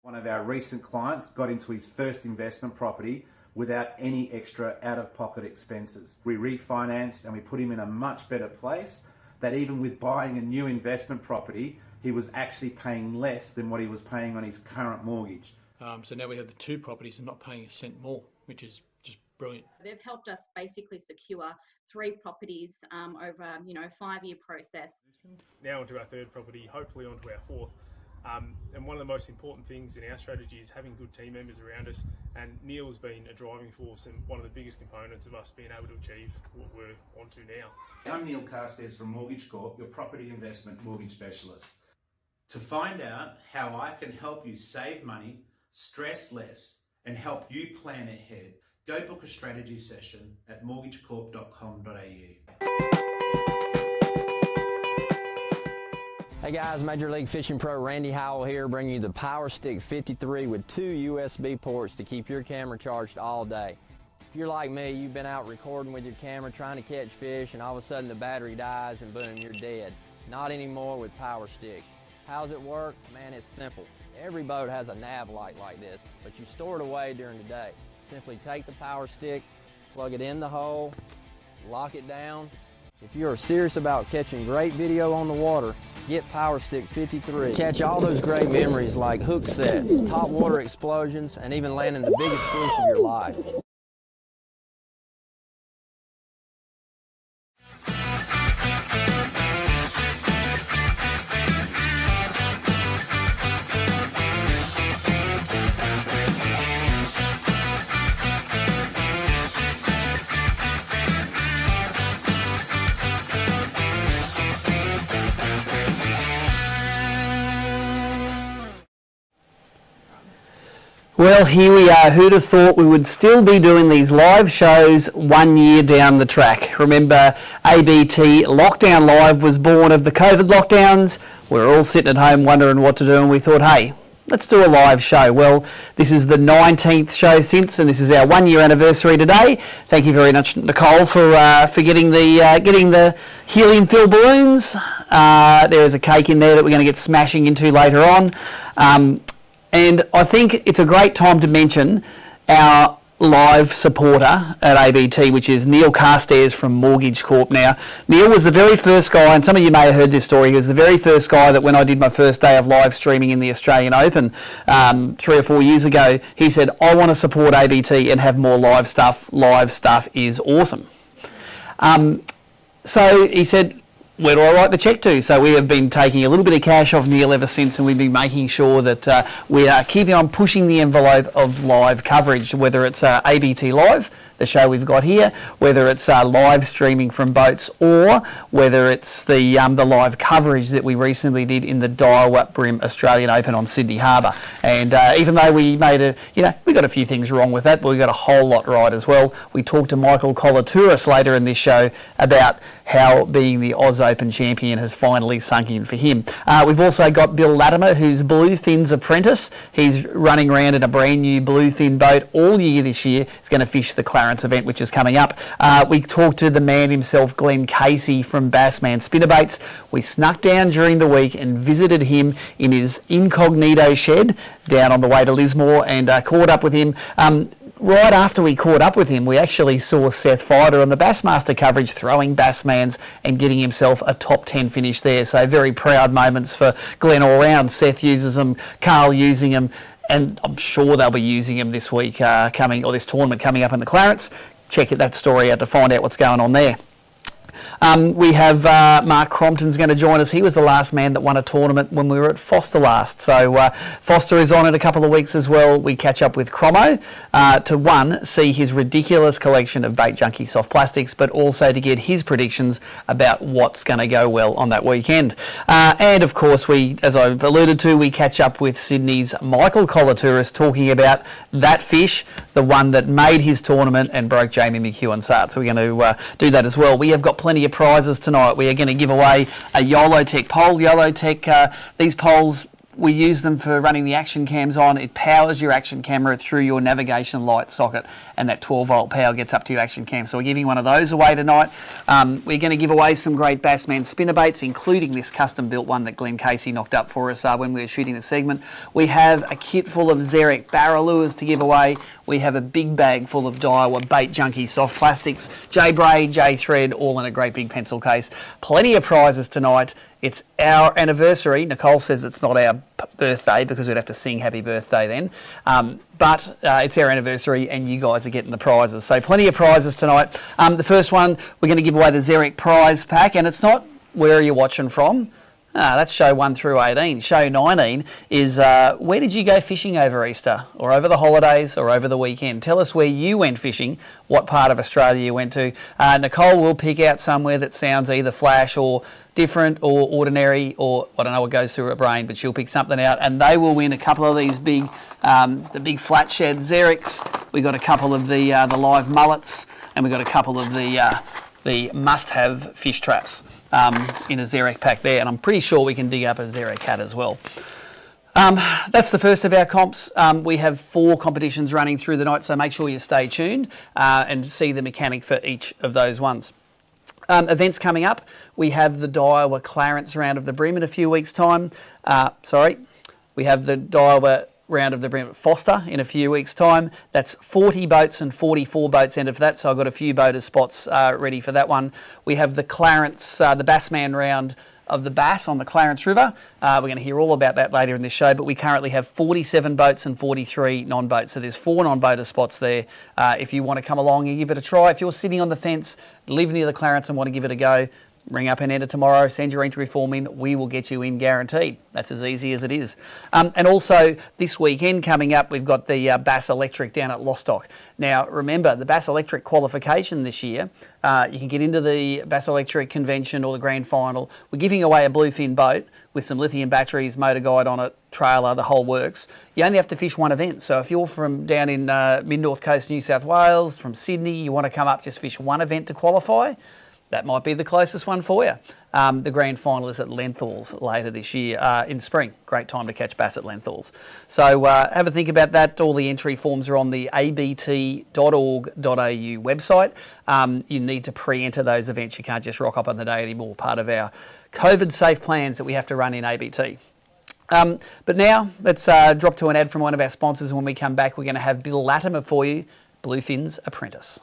One of our recent clients got into his first investment property without any extra out-of-pocket expenses. We refinanced and we put him in a much better place, that even with buying a new investment property, he was actually paying less than what he was paying on his current mortgage. So now we have the 2 properties and not paying a cent more, which is just brilliant. They've helped us basically secure 3 properties over a 5-year process. Now onto our 3rd property, hopefully onto our 4th. And one of the most important things in our strategy is having good team members around us, and Neil's been a driving force and one of the biggest components of us being able to achieve what we're onto now. I'm Neil Carstairs from Mortgage Corp, your property investment mortgage specialist. To find out how I can help you save money, stress less, and help you plan ahead, go book a strategy session at mortgagecorp.com.au. Hey guys, Major League Fishing Pro Randy Howell here, bringing you the Powerstick 53 with 2 USB ports to keep your camera charged all day. If you're like me, you've been out recording with your camera trying to catch fish and all of a sudden the battery dies and boom, you're dead. Not anymore with Powerstick. How's it work? Man, it's simple. Every boat has a nav light like this, but you store it away during the day. Simply take the Powerstick, plug it in the hole, lock it down. If you are serious about catching great video on the water, get Powerstick 53. Catch all those great memories like hook sets, top water explosions, and even landing the biggest fish of your life. Well, here we are. Who'd have thought we would still be doing these live shows 1 year down the track? Remember, ABT Lockdown Live was born of the COVID lockdowns. We were all sitting at home wondering what to do, and we thought, hey, let's do a live show. Well, this is the 19th show since, and this is our 1 year anniversary today. Thank you very much, Nicole, for getting the helium-filled balloons. There's a cake in there that we're going to get smashing into later on. And I think it's a great time to mention our live supporter at ABT, which is Neil Carstairs from Mortgage Corp. Now, Neil was the very first guy, and some of you may have heard this story, he was the very first guy that when I did my first day of live streaming in the Australian Open 3 or 4 years ago, he said, I want to support ABT and have more live stuff. Live stuff is awesome. So he said, where do I write the cheque to? So we have been taking a little bit of cash off Neil ever since, and we've been making sure that we are keeping on pushing the envelope of live coverage, whether it's ABT Live, the show we've got here, whether it's live streaming from boats, or whether it's the live coverage that we recently did in the Daiwa BREAM Australian Open on Sydney Harbour. And even though we made we got a few things wrong with that, but we got a whole lot right as well. We talked to Michael Colotouros later in this show about how being the Oz Open champion has finally sunk in for him. We've also got Bill Latimer, who's Bluefin Apprentice. He's running around in a brand new bluefin boat all year this year. He's going to fish the Clarence event, which is coming up. We talked to the man himself, Glenn Casey from Bassman Spinnerbaits. We snuck down during the week and visited him in his incognito shed down on the way to Lismore and caught up with him. Right after we caught up with him, we actually saw Seth Fider on the Bassmaster coverage throwing Bassmans and getting himself a top 10 finish there. So very proud moments for Glenn all round. Seth uses them, Carl using them, and I'm sure they'll be using them this week this tournament coming up in the Clarence. Check that story out to find out what's going on there. We have Mark Crompton's going to join us. He was the last man that won a tournament when we were at Forster last. So Forster is on in a couple of weeks as well. We catch up with Cromo to see his ridiculous collection of BaitJunkie soft plastics, but also to get his predictions about what's going to go well on that weekend. And of course, as I've alluded to, we catch up with Sydney's Michael Colotouros talking about that fish, the one that made his tournament and broke Jamie McEwen's heart. So we're going to do that as well. We have got plenty of prizes tonight. We are going to give away a YOLOTech pole. YOLOTech, these poles, we use them for running the action cams on. It powers your action camera through your navigation light socket, and that 12-volt power gets up to your action cam. So we're giving one of those away tonight. We're going to give away some great Bassman spinnerbaits, including this custom-built one that Glenn Casey knocked up for us when we were shooting the segment. We have a kit full of Xeric barra lures to give away. We have a big bag full of Daiwa BaitJunkie soft plastics, J-braid, J-thread, all in a great big pencil case. Plenty of prizes tonight. It's our anniversary. Nicole says it's not our birthday because we'd have to sing happy birthday then. But it's our anniversary and you guys are getting the prizes. So plenty of prizes tonight. The first one, we're going to give away the Xeric prize pack, and it's not where are you watching from. That's show 1 through 18. Show 19 is where did you go fishing over Easter or over the holidays or over the weekend? Tell us where you went fishing, what part of Australia you went to. Nicole will pick out somewhere that sounds either flash or different or ordinary, or I don't know what goes through her brain, but she'll pick something out and they will win a couple of these big, the big flat shed Xerics. We got a couple of the live mullets, and we got a couple of the must-have fish traps in a Xeric pack there, and I'm pretty sure we can dig up a Xeric hat as well. That's the first of our comps. We have 4 competitions running through the night, so make sure you stay tuned and see the mechanic for each of those ones. Events coming up. We have the Daiwa Clarence Round of the BREAM in a few weeks' time. We have the Daiwa Round of the BREAM at Forster in a few weeks' time. That's 40 boats and 44 boats entered for that, so I've got a few boater spots ready for that one. We have the Clarence, the Bassman Round of the Bass on the Clarence River. We're going to hear all about that later in this show, but we currently have 47 boats and 43 non-boats, so there's 4 non-boater spots there. If you want to come along and give it a try, if you're sitting on the fence, live near the Clarence and want to give it a go, ring up and enter tomorrow, send your entry form in, we will get you in guaranteed. That's as easy as it is. And also this weekend coming up, we've got the Bass Electric down at Lostock. Now remember, the Bass Electric qualification this year, you can get into the Bass Electric convention or the grand final. We're giving away a Bluefin boat with some lithium batteries, motor guide on it, trailer, the whole works. You only have to fish one event. So if you're from down in mid-north coast New South Wales, from Sydney, you want to come up, just fish one event to qualify, that might be the closest one for you. The grand final is at Lenthals later this year in spring. Great time to catch bass at Lenthals. So have a think about that. All the entry forms are on the abt.org.au website. You need to pre-enter those events. You can't just rock up on the day anymore. Part of our COVID-safe plans that we have to run in ABT. But now let's drop to an ad from one of our sponsors, and when we come back we're going to have Bill Latimer for you, Bluefin Apprentice.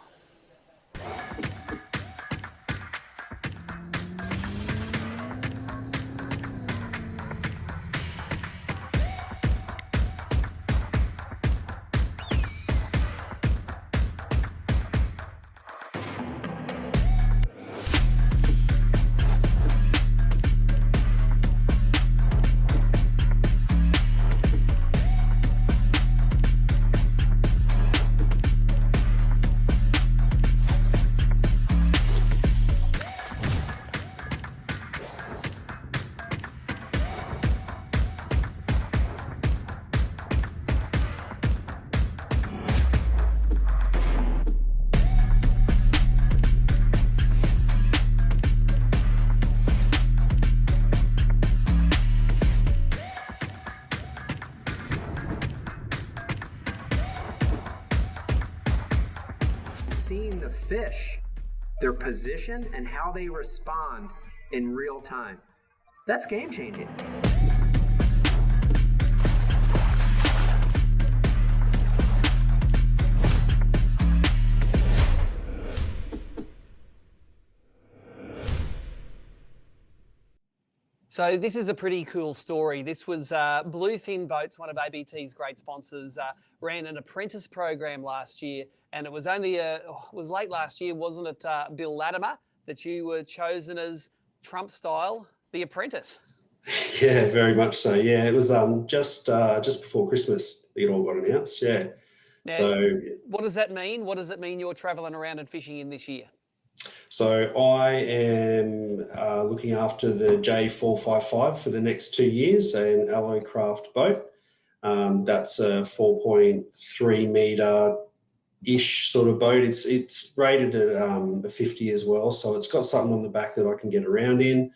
Seeing the fish, their position, and how they respond in real time. That's game changing. So this is a pretty cool story. This was Bluefin Boats, one of ABT's great sponsors, ran an apprentice program last year, and it was only was late last year, wasn't it? Bill Latimer, that you were chosen as Trump style, the apprentice. Yeah, very much so. Yeah, it was just before Christmas it all got announced. Yeah. Now, So what does that mean? What does it mean you're travelling around and fishing in this year? So I am looking after the J455 for the next 2 years, an alloy craft boat. That's a 4.3 metre ish sort of boat. It's rated at a 50 as well, so it's got something on the back that I can get around in,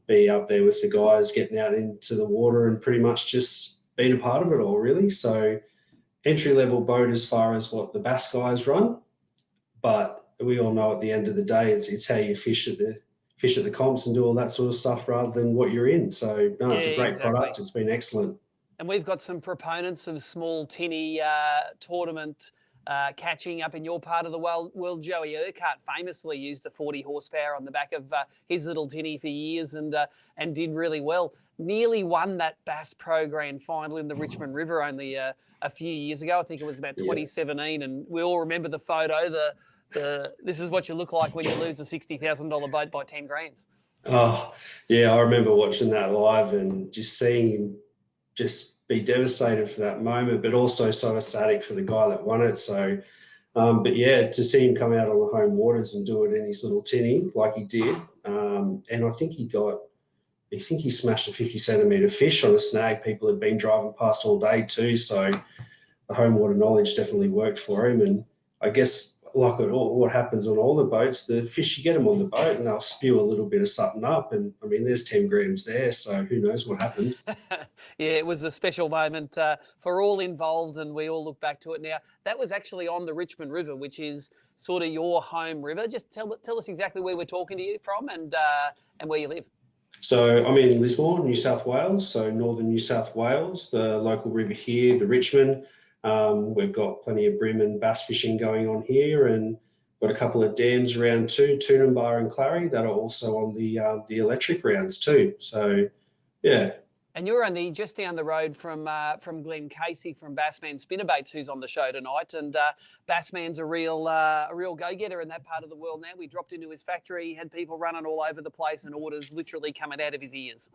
be up there with the guys, getting out into the water and pretty much just being a part of it all, really. So entry level boat as far as what the Bass guys run, but we all know at the end of the day, it's how you fish at the comps and do all that sort of stuff rather than what you're in. So no, it's a great product. It's been excellent. And we've got some proponents of small tinny tournament catching up in your part of the world. Joey Urquhart famously used a 40 horsepower on the back of his little tinny for years and did really well. Nearly won that Bass Pro Grand Final in the Richmond River only a few years ago. I think it was about 2017, and we all remember the photo. This is what you look like when you lose a $60,000 boat by 10 grand. Oh, yeah, I remember watching that live and just seeing him just be devastated for that moment, but also so ecstatic for the guy that won it. So, but yeah, to see him come out on the home waters and do it in his little tinny like he did, and I think he smashed a 50 centimetre fish on a snag people had been driving past all day too. So the home water knowledge definitely worked for him, and I guess, like what happens on all the boats, the fish, you get them on the boat and they'll spew a little bit of something up. And I mean, there's 10 grams there, so who knows what happened. Yeah, it was a special moment for all involved, and we all look back to it now. That was actually on the Richmond River, which is sort of your home river. Just tell us exactly where we're talking to you from and where you live. So I'm in Lismore, New South Wales, so northern New South Wales, the local river here, the Richmond. We've got plenty of bream and bass fishing going on here, and got a couple of dams around too, Toonambar and Clary, that are also on the electric rounds too. So, yeah. And you're only just down the road from Glenn Casey from Bassman Spinnerbaits, who's on the show tonight. And Bassman's a real go-getter in that part of the world now. We dropped into his factory, had people running all over the place, and orders literally coming out of his ears.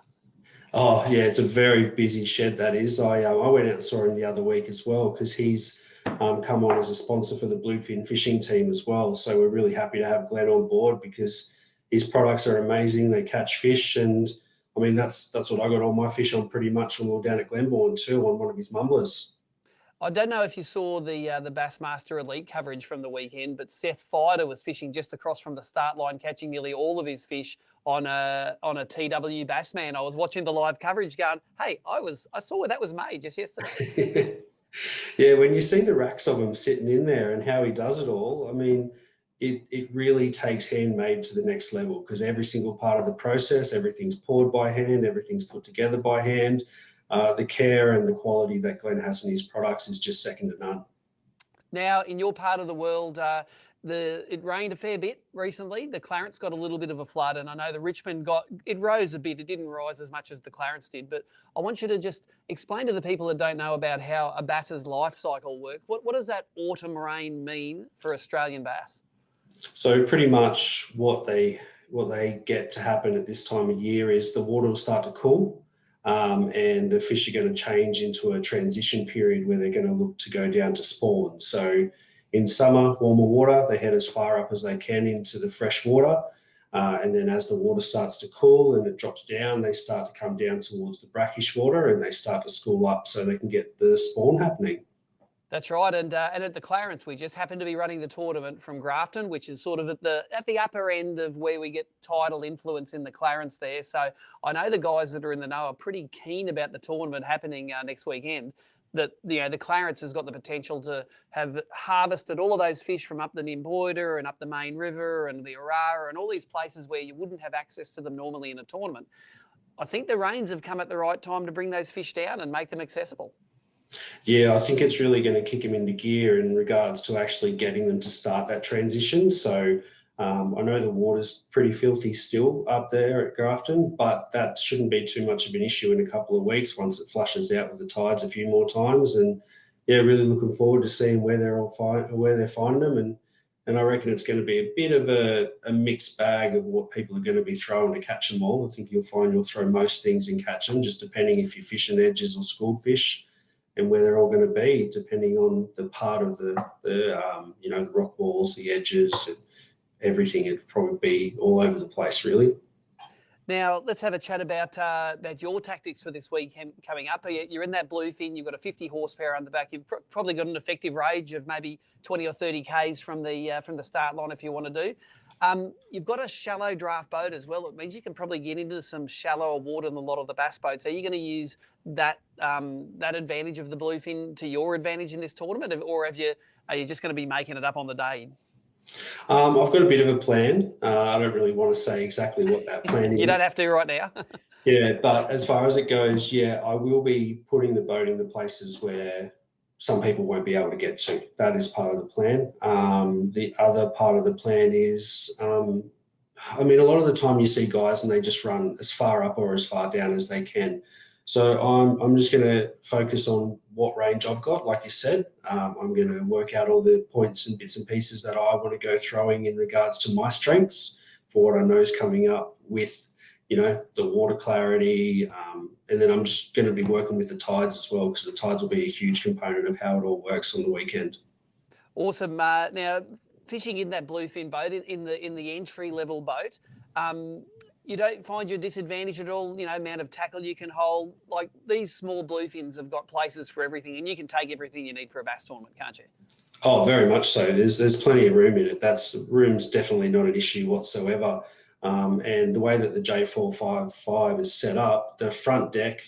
Oh, yeah, it's a very busy shed, that is. I went out and saw him the other week as well, because he's come on as a sponsor for the Bluefin fishing team as well. So we're really happy to have Glenn on board, because his products are amazing. They catch fish, and I mean, that's what I got all my fish on pretty much when we were down at Glenbourne too, on one of his mumblers. I don't know if you saw the Bassmaster Elite coverage from the weekend, but Seth Fider was fishing just across from the start line, catching nearly all of his fish on a TW Bassman. I was watching the live coverage going, hey, I saw where that was made just yesterday. Yeah, when you see the racks of them sitting in there and how he does it all, I mean, it really takes handmade to the next level, because every single part of the process, everything's poured by hand, everything's put together by hand. The care and the quality that Glenn has in his products is just second to none. Now, in your part of the world, it rained a fair bit recently. The Clarence got a little bit of a flood, and I know the Richmond it rose a bit. It didn't rise as much as the Clarence did, but I want you to just explain to the people that don't know about how a bass's life cycle works. What does that autumn rain mean for Australian bass? So pretty much what they get to happen at this time of year is the water will start to cool. And the fish are going to change into a transition period where they're going to look to go down to spawn. So in summer, warmer water, they head as far up as they can into the fresh water. And then as the water starts to cool and it drops down, they start to come down towards the brackish water, and they start to school up so they can get the spawn happening. That's right, and at the Clarence, we just happened to be running the tournament from Grafton, which is sort of at the upper end of where we get tidal influence in the Clarence there. So I know the guys that are in the know are pretty keen about the tournament happening next weekend. That the Clarence has got the potential to have harvested all of those fish from up the Nimboida and up the main river and the Orara and all these places where you wouldn't have access to them normally in a tournament. I think the rains have come at the right time to bring those fish down and make them accessible. Yeah, I think it's really going to kick them into gear in regards to actually getting them to start that transition. So I know the water's pretty filthy still up there at Grafton, but that shouldn't be too much of an issue in a couple of weeks once it flushes out with the tides a few more times. And yeah, really looking forward to seeing where they're finding them. And And I reckon it's going to be a bit of a mixed bag of what people are going to be throwing to catch them all. I think you'll find you'll throw most things and catch them, just depending if you're fishing edges or schooled fish, and where they're all going to be, depending on the part of the rock walls, the edges, and everything. It'd probably be all over the place, really. Now, let's have a chat about your tactics for this week coming up. You're in that bluefin, you've got a 50 horsepower on the back. You've probably got an effective range of maybe 20 or 30 Ks from the start line if you want to do. You've got a shallow draft boat as well. It means you can probably get into some shallower water than a lot of the bass boats. Are you going to use that advantage of the bluefin to your advantage in this tournament, or are you just going to be making it up on the day? I've got a bit of a plan. I don't really want to say exactly what that plan is. You don't have to right now. Yeah, but as far as it goes, yeah, I will be putting the boat in the places where some people won't be able to get to. That is part of the plan. The other part of the plan is, a lot of the time you see guys and they just run as far up or as far down as they can. So I'm just going to focus on what range I've got. Like you said, I'm going to work out all the points and bits and pieces that I want to go throwing in regards to my strengths for what I know is coming up with, the water clarity. And then I'm just going to be working with the tides as well, because the tides will be a huge component of how it all works on the weekend. Awesome. Now, fishing in that bluefin boat, in the entry level boat, you don't find your disadvantage at all, amount of tackle you can hold. Like, these small bluefins have got places for everything, and you can take everything you need for a bass tournament, can't you? Oh, very much so. There's plenty of room in it. Room's definitely not an issue whatsoever. And the way that the J455 is set up, the front deck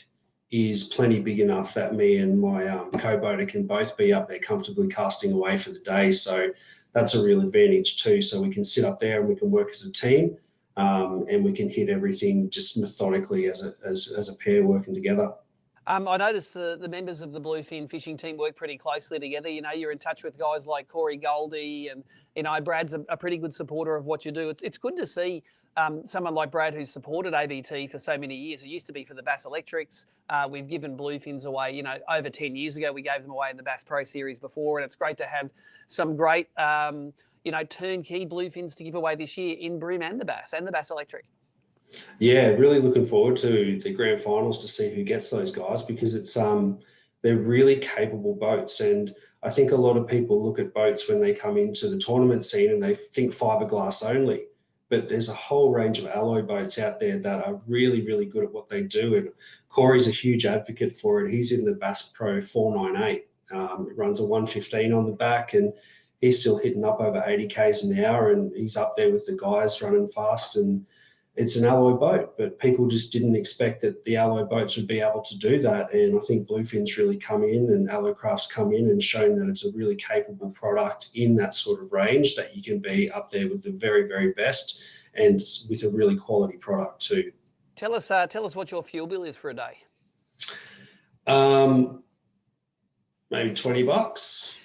is plenty big enough that me and my co-boater can both be up there comfortably casting away for the day. So that's a real advantage too. So we can sit up there and we can work as a team. And we can hit everything just methodically as a pair working together. I noticed the members of the bluefin fishing team work pretty closely together. You're in touch with guys like Corey Goldie, and Brad's a pretty good supporter of what you do. It's good to see someone like Brad, who's supported ABT for so many years. It used to be for the Bass Electrics. We've given bluefins away, over 10 years ago. We gave them away in the Bass Pro Series before, and it's great to have some great turnkey bluefins to give away this year in BREAM and the Bass Electric. Yeah, really looking forward to the grand finals to see who gets those guys, because it's they're really capable boats. And I think a lot of people look at boats when they come into the tournament scene and they think fiberglass only, but there's a whole range of alloy boats out there that are really, really good at what they do. And Corey's a huge advocate for it. He's in the Bass Pro 498. It runs a 115 on the back, and he's still hitting up over 80 Ks an hour, and he's up there with the guys running fast. And it's an alloy boat, but people just didn't expect that the alloy boats would be able to do that. And I think Bluefin's really come in, and Allocraft's come in and shown that it's a really capable product in that sort of range, that you can be up there with the very, very best, and with a really quality product too. Tell us what your fuel bill is for a day. Maybe $20.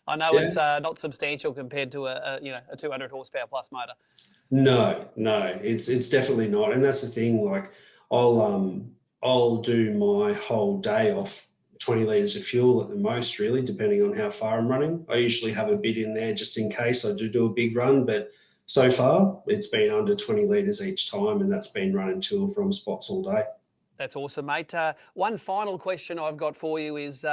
I know it's not substantial compared to a 200 horsepower plus motor. No, it's definitely not. And that's the thing. Like, I'll do my whole day off 20 litres of fuel at the most, really, depending on how far I'm running. I usually have a bit in there just in case I do a big run, but so far it's been under 20 litres each time, and that's been running to and from spots all day. That's awesome, mate. One final question I've got for you is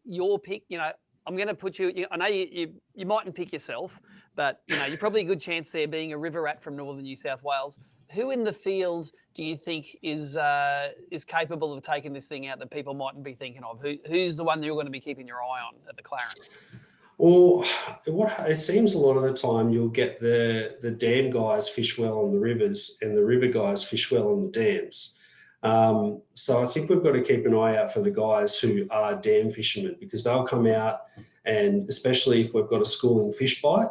your pick. I'm going to put you. I know you mightn't pick yourself, but you're probably a good chance there, being a river rat from northern New South Wales. Who in the field do you think is capable of taking this thing out that people mightn't be thinking of? Who's the one that you're going to be keeping your eye on at the Clarence? Well, it seems a lot of the time you'll get the dam guys fish well on the rivers, and the river guys fish well on the dams. So I think we've got to keep an eye out for the guys who are dam fishermen, because they'll come out, and especially if we've got a schooling fish bite,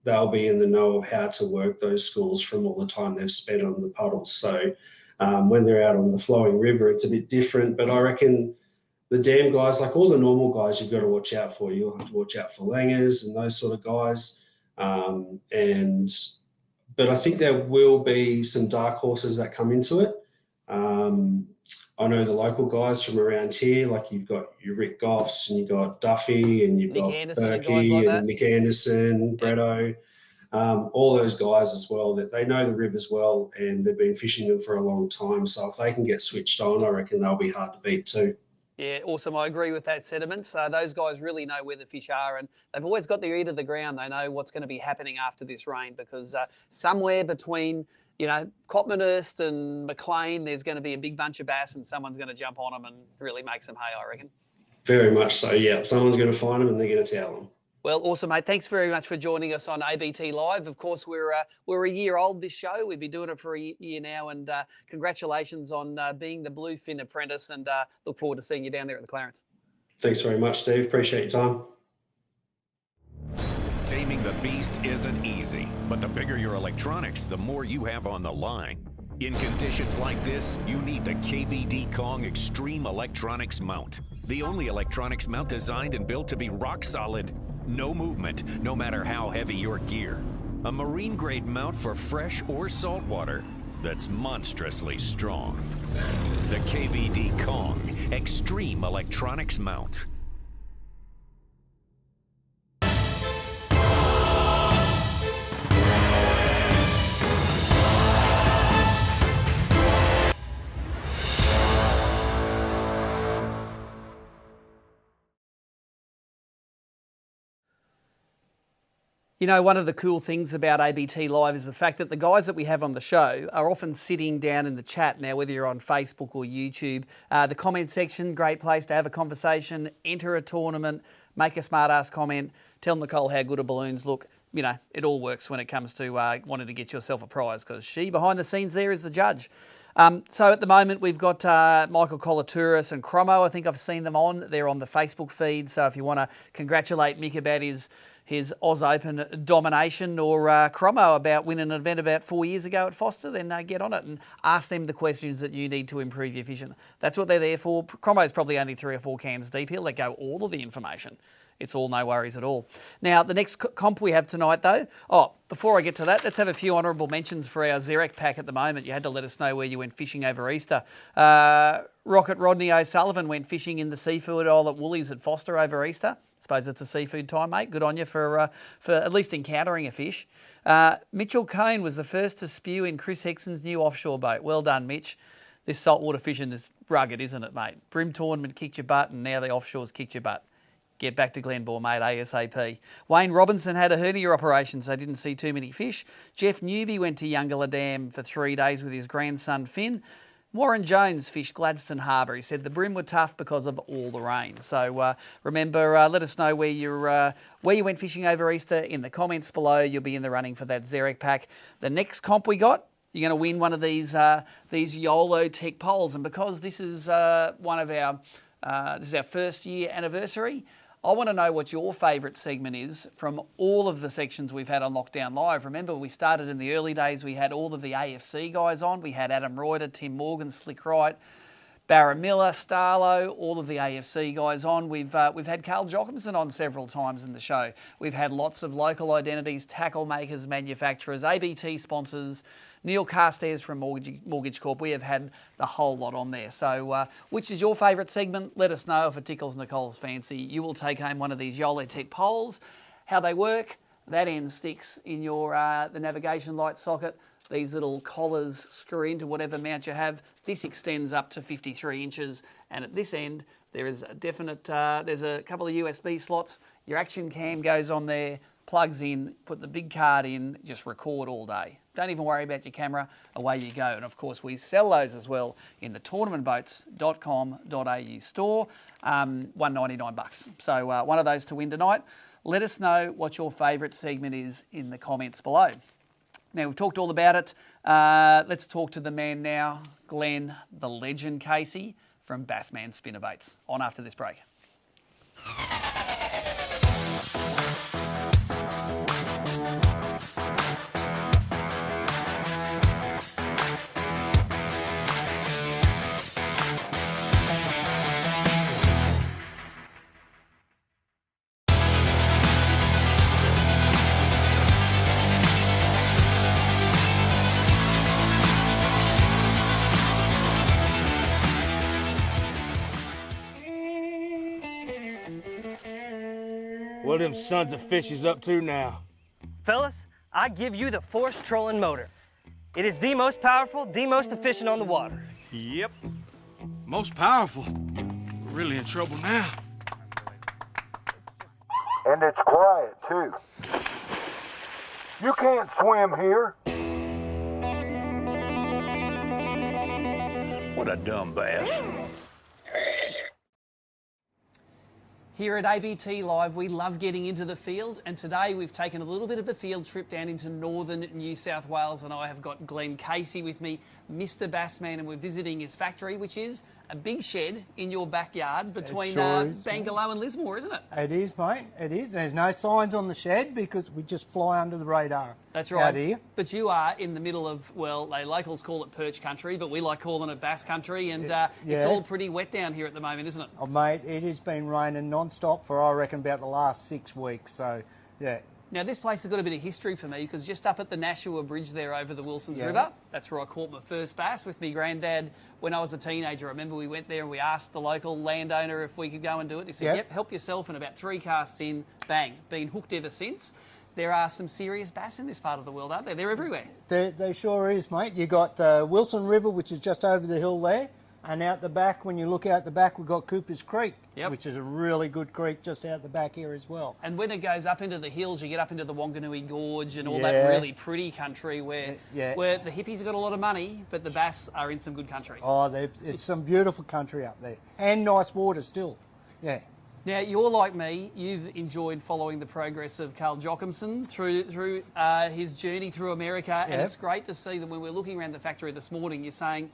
they'll be in the know of how to work those schools from all the time they've spent on the puddles. So when they're out on the flowing river, it's a bit different. But I reckon the dam guys, like all the normal guys, you've got to watch out for. You'll have to watch out for langers and those sort of guys. But I think there will be some dark horses that come into it. I know the local guys from around here, like you've got your Rick Goffs and you've got Duffy and you've Nick got Anderson and guys Berkey like and that. Nick Anderson, Bretto, all those guys as well, that they know the rivers well and they've been fishing them for a long time. So if they can get switched on, I reckon they'll be hard to beat too. Yeah, awesome. I agree with that sentiment. So those guys really know where the fish are, and they've always got their ear to the ground. They know what's going to be happening after this rain, because somewhere between, Copmanhurst and McLean, there's going to be a big bunch of bass, and someone's going to jump on them and really make some hay, I reckon. Very much so, yeah. Someone's going to find them and they're going to tell them. Well, awesome, mate. Thanks very much for joining us on ABT Live. Of course, we're a year old, this show. We've been doing it for a year now, and congratulations on being the Bluefin Apprentice, and look forward to seeing you down there at the Clarence. Thanks very much, Steve. Appreciate your time. Taming the beast isn't easy, but the bigger your electronics, the more you have on the line. In conditions like this, you need the KVD Kong Extreme Electronics Mount. The only electronics mount designed and built to be rock solid. No movement, no matter how heavy your gear. A marine-grade mount for fresh or salt water that's monstrously strong. The KVD Kong Extreme Electronics Mount. One of the cool things about ABT Live is the fact that the guys that we have on the show are often sitting down in the chat now, whether you're on Facebook or YouTube. The comment section, great place to have a conversation, enter a tournament, make a smart-ass comment, tell Nicole how good her balloons look. It all works when it comes to wanting to get yourself a prize, because she, behind the scenes there, is the judge. So at the moment, we've got Michael Colotouros and Cromo. I think I've seen them on. They're on the Facebook feed. So if you want to congratulate Mick about his Oz Open domination, or Cromo about winning an event about 4 years ago at Forster, then get on it and ask them the questions that you need to improve your fishing. That's what they're there for. Cromo's probably only 3 or 4 cans deep. He'll let go all of the information. It's all no worries at all. Now, the next comp we have tonight, though... before I get to that, let's have a few honourable mentions for our Xerec pack at the moment. You had to let us know where you went fishing over Easter. Rocket Rodney O'Sullivan went fishing in the seafood aisle at Woolies at Forster over Easter. Suppose it's a seafood time, mate. Good on you for at least encountering a fish. Mitchell Cohn was the first to spew in Chris Hexon's new offshore boat. Well done, Mitch. This saltwater fishing is rugged, isn't it, mate? Brim tournament kicked your butt, and now the offshore's kicked your butt. Get back to Glenbore, mate, ASAP. Wayne Robinson had a hernia operation, so didn't see too many fish. Jeff Newby went to Youngalla Dam for 3 days with his grandson, Finn. Warren Jones fished Gladstone Harbour. He said the brim were tough because of all the rain. So remember, let us know where you went fishing over Easter in the comments below. You'll be in the running for that Xerec pack. The next comp we got, you're going to win one of these YOLO Tech poles. And because this is this is our first year anniversary, I want to know what your favourite segment is from all of the sections we've had on Lockdown Live. Remember, we started in the early days, we had all of the AFC guys on. We had Adam Reuter, Tim Morgan, Slick Wright, Barra Miller, Starlow, all of the AFC guys on. We've had Carl Jochimson on several times in the show. We've had lots of local identities, tackle makers, manufacturers, ABT sponsors, Neil Carstairs from Mortgage Corp. We have had the whole lot on there. So which is your favourite segment? Let us know if it tickles Nicole's fancy. You will take home one of these YOLO Tech poles. How they work, that end sticks in your the navigation light socket. These little collars screw into whatever mount you have. This extends up to 53 inches. And at this end, there is a definite, there's a couple of USB slots. Your action cam goes on there, plugs in, put the big card in, just record all day. Don't even worry about your camera, away you go. And of course, we sell those as well in the tournamentboats.com.au store, $199. So one of those to win tonight. Let us know what your favourite segment is in the comments below. Now, we've talked all about it. Let's talk to the man now, Glenn, the legend Casey from Bassman Spinnerbaits. On after this break. What them sons of fishes up to now? Fellas, I give you the Force trolling motor. It is the most powerful, the most efficient on the water. Yep. Most powerful. We're really in trouble now. And it's quiet, too. You can't swim here. What a dumb bass. Here at ABT Live, we love getting into the field, and today we've taken a little bit of a field trip down into northern New South Wales, and I have got Glenn Casey with me, Mr. Bassman, and we're visiting his factory, which is a big shed in your backyard between Bangalow and Lismore, isn't it? It is, mate. It is. There's no signs on the shed because we just fly under the radar. That's right. Out here. But you are in the middle of, well, they locals call it perch country, but we like calling it bass country, and it's all pretty wet down here at the moment, isn't it? Oh, mate, it has been raining non-stop for, I reckon, about the last 6 weeks. So, yeah. Now, this place has got a bit of history for me because just up at the Nashua Bridge there over the Wilsons River, that's where I caught my first bass with my granddad when I was a teenager. I remember we went there and we asked the local landowner if we could go and do it. He said, yep, help yourself, and about 3 casts in, bang, been hooked ever since. There are some serious bass in this part of the world, aren't there? They're everywhere. There sure is, mate. You got Wilson River, which is just over the hill there, and out the back, when you look out the back, we've got Cooper's Creek, which is a really good creek just out the back here as well. And when it goes up into the hills, you get up into the Wanganui Gorge and all that really pretty country where the hippies have got a lot of money, but the bass are in some good country. Oh, it's some beautiful country up there, and nice water still, Now, you're like me, you've enjoyed following the progress of Carl Jochimson through his journey through America, and it's great to see that when we're looking around the factory this morning, you're saying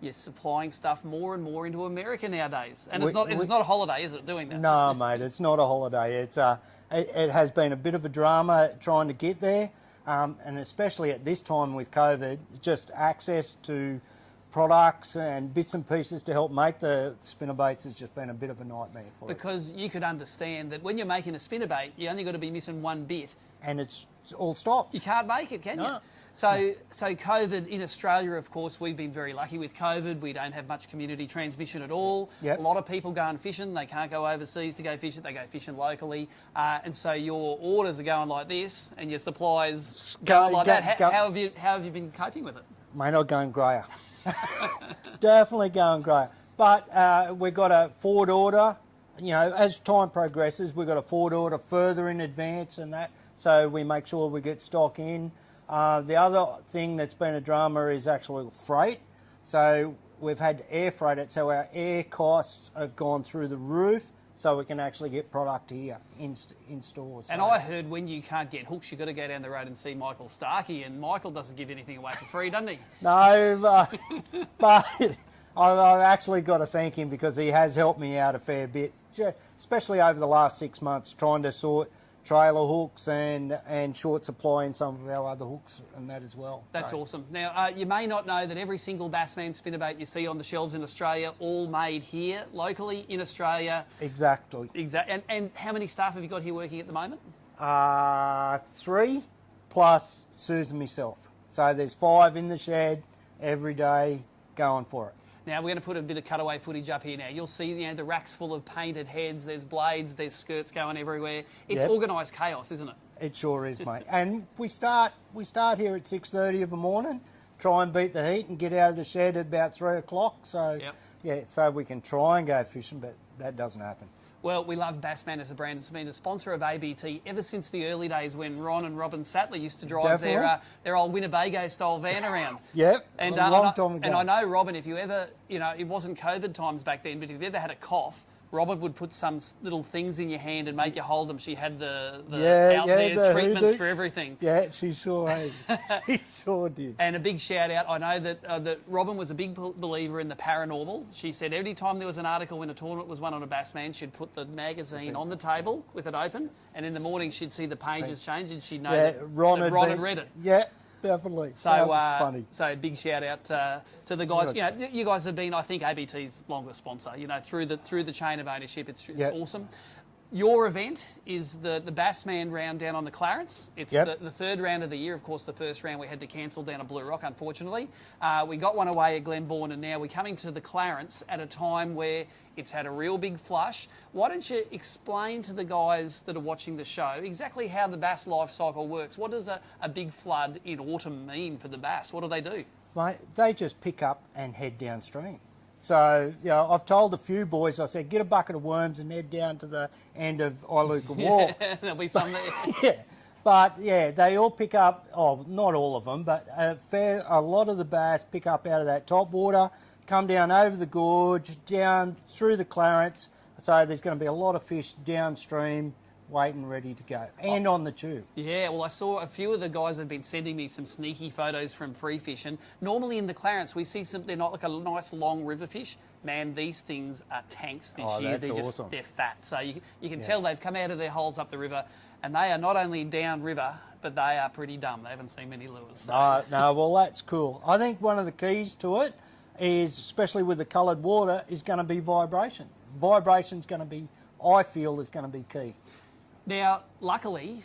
you're supplying stuff more and more into America nowadays. And it's not a holiday, is it, doing that? No, mate, it's not a holiday. It has been a bit of a drama trying to get there, and especially at this time with COVID, just access to products and bits and pieces to help make the spinnerbaits has just been a bit of a nightmare for us. Because you could understand that when you're making a spinnerbait, you only got to be missing one bit. And it's all stopped. You can't make it, can you? So COVID in Australia, of course, we've been very lucky with COVID. We don't have much community transmission at all. A lot of people going fishing. They can't go overseas to go fishing. They go fishing locally. And so your orders are going like this and your supplies going like that. How have you been coping with it? Mate, not going greyer. Definitely going greyer. But we've got a forward order. You know, as time progresses, we've got a forward order further in advance and that. So we make sure we get stock in. The other thing that's been a drama is actually freight. So we've had to air freight it, so our air costs have gone through the roof, so we can actually get product here in stores. And I heard when you can't get hooks, you've got to go down the road and see Michael Starkey, and Michael doesn't give anything away for free, doesn't he? No, but I've actually got to thank him because he has helped me out a fair bit, especially over the last 6 months, trying to sort trailer hooks and short supply in some of our other hooks and that as well. That's awesome. Now, you may not know that every single Bassman spinnerbait you see on the shelves in Australia, all made here, locally in Australia. Exactly. And how many staff have you got here working at the moment? 3 plus Susan myself. So there's 5 in the shed every day going for it. Now, we're going to put a bit of cutaway footage up here now. You'll see the racks full of painted heads, there's blades, there's skirts going everywhere. It's organised chaos, isn't it? It sure is, mate. And we start here at 6:30 of the morning, try and beat the heat and get out of the shed at about 3 o'clock. So, so we can try and go fishing, but that doesn't happen. Well, we love Bassman as a brand. It's been a sponsor of ABT ever since the early days when Ron and Robin Sattler used to drive their old Winnebago-style van around. And a long time ago. And I know, Robin, if you ever, it wasn't COVID times back then, but if you ever had a cough, Robin would put some little things in your hand and make you hold them. She had the out there treatments for everything. Yeah, she sure had. She sure did. And a big shout out. I know that Robin was a big believer in the paranormal. She said every time there was an article when a tournament was won on a Bassman, she'd put the magazine on the table with it open, and in the morning she'd see the pages change and she'd know that Ron had read it. Yeah. Definitely. So that was funny. So big shout out to the guys. You guys have been, I think, ABT's longest sponsor. Through the chain of ownership, it's awesome. Your event is the Bassman round down on the Clarence. It's the third round of the year. Of course, the first round we had to cancel down at Blue Rock, unfortunately. We got one away at Glenbourne, and now we're coming to the Clarence at a time where it's had a real big flush. Why don't you explain to the guys that are watching the show exactly how the bass life cycle works? What does a big flood in autumn mean for the bass? What do they do? Mate, they just pick up and head downstream. So, you know, I've told a few boys, I said, get a bucket of worms and head down to the end of Iluka Walk. There'll be some there. Yeah. But, yeah, they all pick up, oh, not all of them, but a lot of the bass pick up out of that top water, come down over the gorge, down through the Clarence. So there's going to be a lot of fish downstream, waiting ready to go, and on the tube. Yeah, well, I saw a few of the guys have been sending me some sneaky photos from pre-fish, and normally in the Clarence we see some, they're not like a nice long river fish. Man, these things are tanks this year. That's awesome. They're fat. So you can tell they've come out of their holes up the river, and they are not only down river, but they are pretty dumb. They haven't seen many lures. So. No, well, that's cool. I think one of the keys to it is, especially with the coloured water, is going to be vibration. Vibration's going to be, I feel, is going to be key. Now, luckily,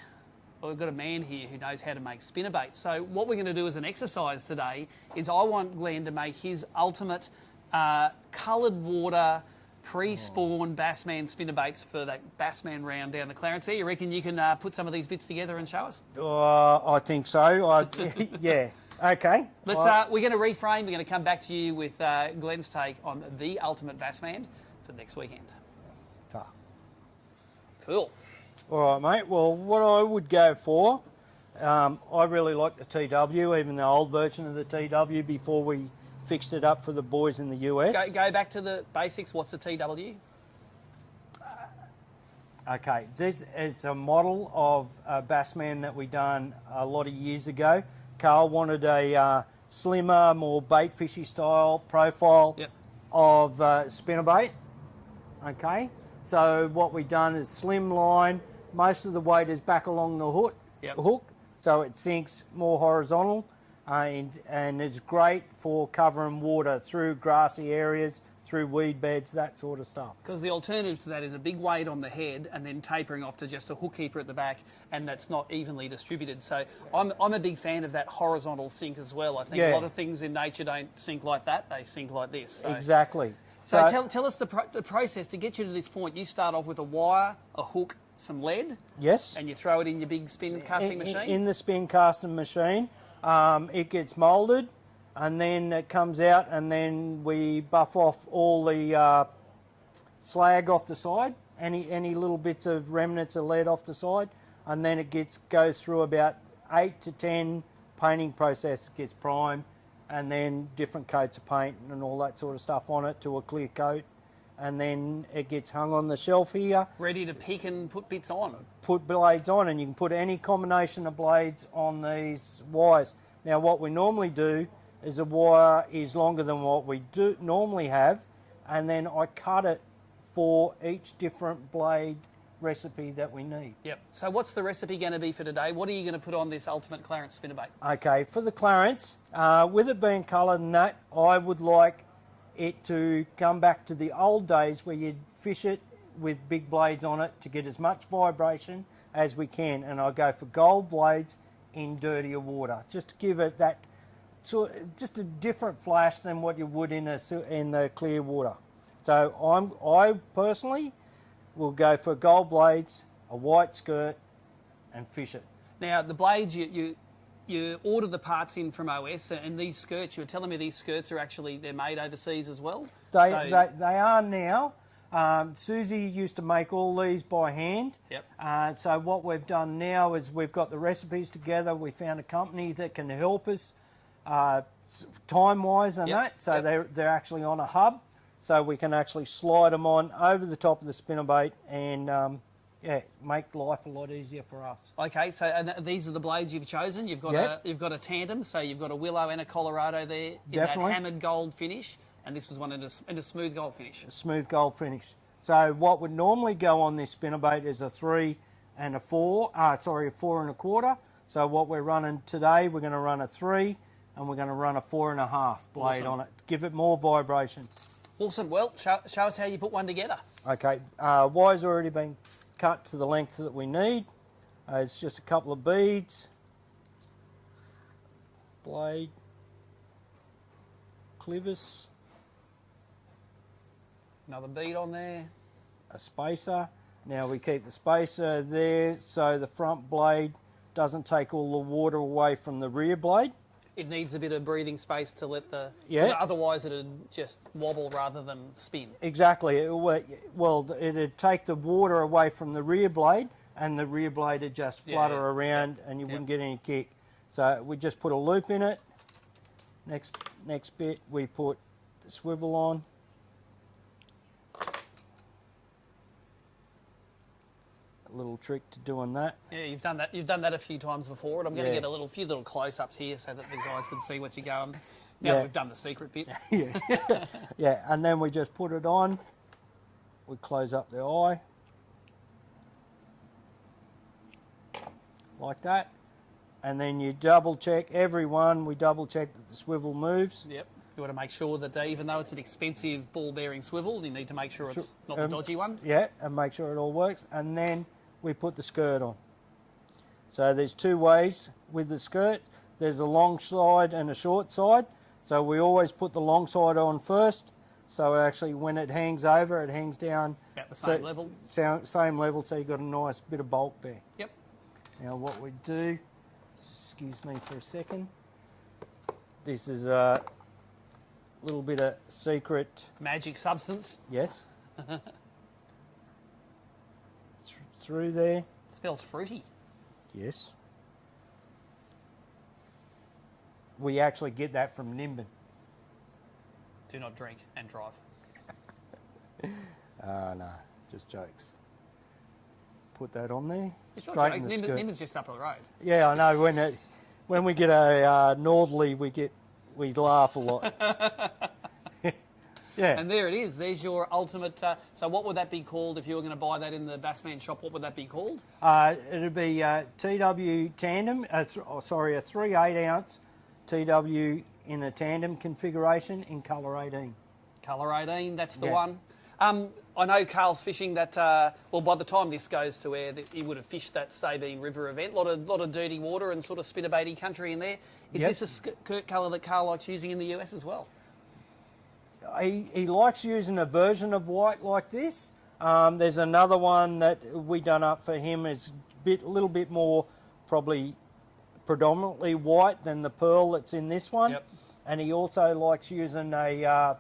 we've got a man here who knows how to make spinnerbaits. So what we're going to do as an exercise today is I want Glenn to make his ultimate coloured water pre-spawn Bassman spinnerbaits for that Bassman round down the Clarence. You reckon you can put some of these bits together and show us? I think so. Yeah. Okay. Let's. We're going to reframe. We're going to come back to you with Glenn's take on the ultimate Bassman for next weekend. Cool. All right, mate. Well, what I would go for, I really like the TW, even the old version of the TW before we fixed it up for the boys in the US. Go back to the basics. What's a TW? Okay, this is a model of a Bassman that we done a lot of years ago. Carl wanted a slimmer, more bait fishy style profile of spinnerbait. Okay, so what we've done is slim line. Most of the weight is back along the hook, so it sinks more horizontal, and it's great for covering water through grassy areas, through weed beds, that sort of stuff. Because the alternative to that is a big weight on the head and then tapering off to just a hook keeper at the back, and that's not evenly distributed. So I'm a big fan of that horizontal sink as well. I think a lot of things in nature don't sink like that, they sink like this. So. Exactly. So tell us the process to get you to this point. You start off with a wire, a hook, some lead. Yes. And you throw it in your big spin casting machine? In the spin casting machine. It gets moulded, and then it comes out, and then we buff off all the slag off the side, any little bits of remnants of lead off the side, and then it goes through about 8 to 10 painting process. It gets primed, and then different coats of paint and all that sort of stuff on it to a clear coat, and then it gets hung on the shelf here. Ready to pick and put bits on. Put blades on, and you can put any combination of blades on these wires. Now what we normally do is the wire is longer than what we do normally have, and then I cut it for each different blade recipe that we need. Yep. So what's the recipe going to be for today? What are you going to put on this ultimate Clarence spinnerbait? Okay, for the Clarence, with it being coloured and that, I would like it to come back to the old days where you'd fish it with big blades on it to get as much vibration as we can, and I go for gold blades in dirtier water, just to give it that just a different flash than what you would in the clear water. So I personally will go for gold blades, a white skirt, and fish it. Now the blades you order the parts in from OS, and these skirts, you were telling me these skirts are actually, they're made overseas as well? They are now. Susie used to make all these by hand. Yep. So what we've done now is we've got the recipes together. We found a company that can help us time-wise and that. So they're actually on a hub, so we can actually slide them on over the top of the spinnerbait and make life a lot easier for us. Okay, so and these are the blades you've chosen. You've got a tandem, so you've got a willow and a Colorado there in that hammered gold finish, and this was one in a smooth gold finish. A smooth gold finish. So what would normally go on this spinnerbait is a 3 and a 4. A 4 and a quarter. So what we're running today, we're going to run a 3 and we're going to run a 4.5 blade on it. Give it more vibration. Awesome. Well, show us how you put one together. Okay. Wire's already been cut to the length that we need. It's just a couple of beads, blade, clivus, Another bead on there. a spacer. Now we keep the spacer there so the front blade doesn't take all the water away from the rear blade. It needs a bit of breathing space to let the... Yeah. Otherwise it'd just wobble rather than spin. Exactly. Well, it'd take the water away from the rear blade and the rear blade would just flutter around and you wouldn't get any kick. So we just put a loop in it. Next bit we put the swivel on. A little trick to doing that. Yeah, you've done that. You've done that a few times before, and I'm going to get a few little close-ups here so that the guys can see what you're going. Now that we've done the secret bit. Yeah, and then we just put it on. We close up the eye like that, and then you double check every one. We double check that the swivel moves. Yep. You want to make sure that even though it's an expensive ball-bearing swivel, you need to make sure it's not the dodgy one. Yeah, and make sure it all works, and then we put the skirt on. So there's two ways with the skirt. There's a long side and a short side. So we always put the long side on first. So actually when it hangs over, it hangs down about the same level. Same level, so you've got a nice bit of bulk there. Yep. Now what we do, excuse me for a second. This is a little bit of secret magic substance. Yes. Through there. It smells fruity. Yes. We actually get that from Nimbin. Do not drink and drive. No, just jokes. Put that on there. It's Straighten not the jokes. skirt. Nimbin's just up the road. Yeah, I know. When we get a northerly, we laugh a lot. Yeah. And there it is. There's your ultimate. So what would that be called if you were going to buy that in the Bassman shop? What would that be called? It'd be TW tandem. A 3/8 ounce TW in a tandem configuration in colour 18. Colour 18. That's the one. I know Carl's fishing that. Well, by the time this goes to air, he would have fished that Sabine River event. Lot of dirty water and sort of spinnerbaity country in there. Is this a skirt colour that Carl likes using in the US as well? He likes using a version of white like this. There's another one that we done up for him. It's a little bit more probably predominantly white than the pearl that's in this one. Yep. And he also likes using a,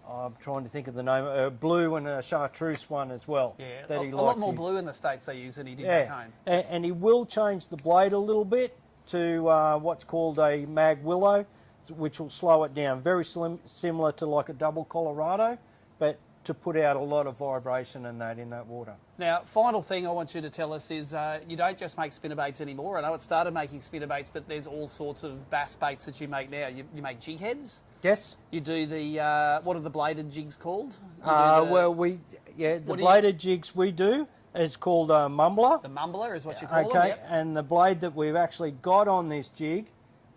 I'm trying to think of the name, a blue and a chartreuse one as well. Yeah, that a lot more blue in the States they use than he did back home. And he will change the blade a little bit to what's called a mag willow, which will slow it down. Very similar to like a double Colorado, but to put out a lot of vibration in that water. Now, final thing I want you to tell us is you don't just make spinnerbaits anymore. I know it started making spinnerbaits, but there's all sorts of bass baits that you make now. You make jig heads? Yes. You do the, what are the bladed jigs called? The bladed jigs we do is called a mumbler. The mumbler is what you call them, yep. And the blade that we've actually got on this jig,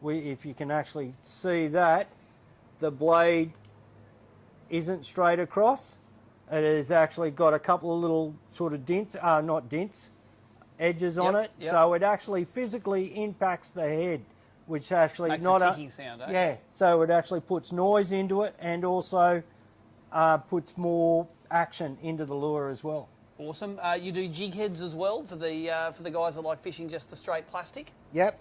if you can actually see that, the blade isn't straight across. It has actually got a couple of little sort of dents, not dents, edges on it. Yep. So it actually physically impacts the head, which actually makes not a ticking sound, eh? Yeah, so it actually puts noise into it and also puts more action into the lure as well. Awesome. You do jig heads as well for the guys that like fishing just the straight plastic? Yep.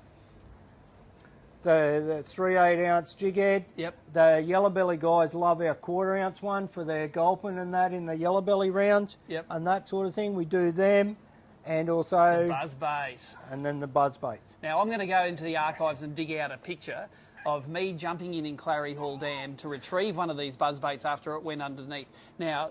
The 3/8 ounce jig head. Yep. The yellow belly guys love our 1/4 ounce one for their gulping and that in the yellow belly rounds. Yep. And that sort of thing. We do them, and also the buzz bait. And then the buzz baits. Now I'm going to go into the archives and dig out a picture of me jumping in Clary Hall Dam to retrieve one of these buzz baits after it went underneath. Now,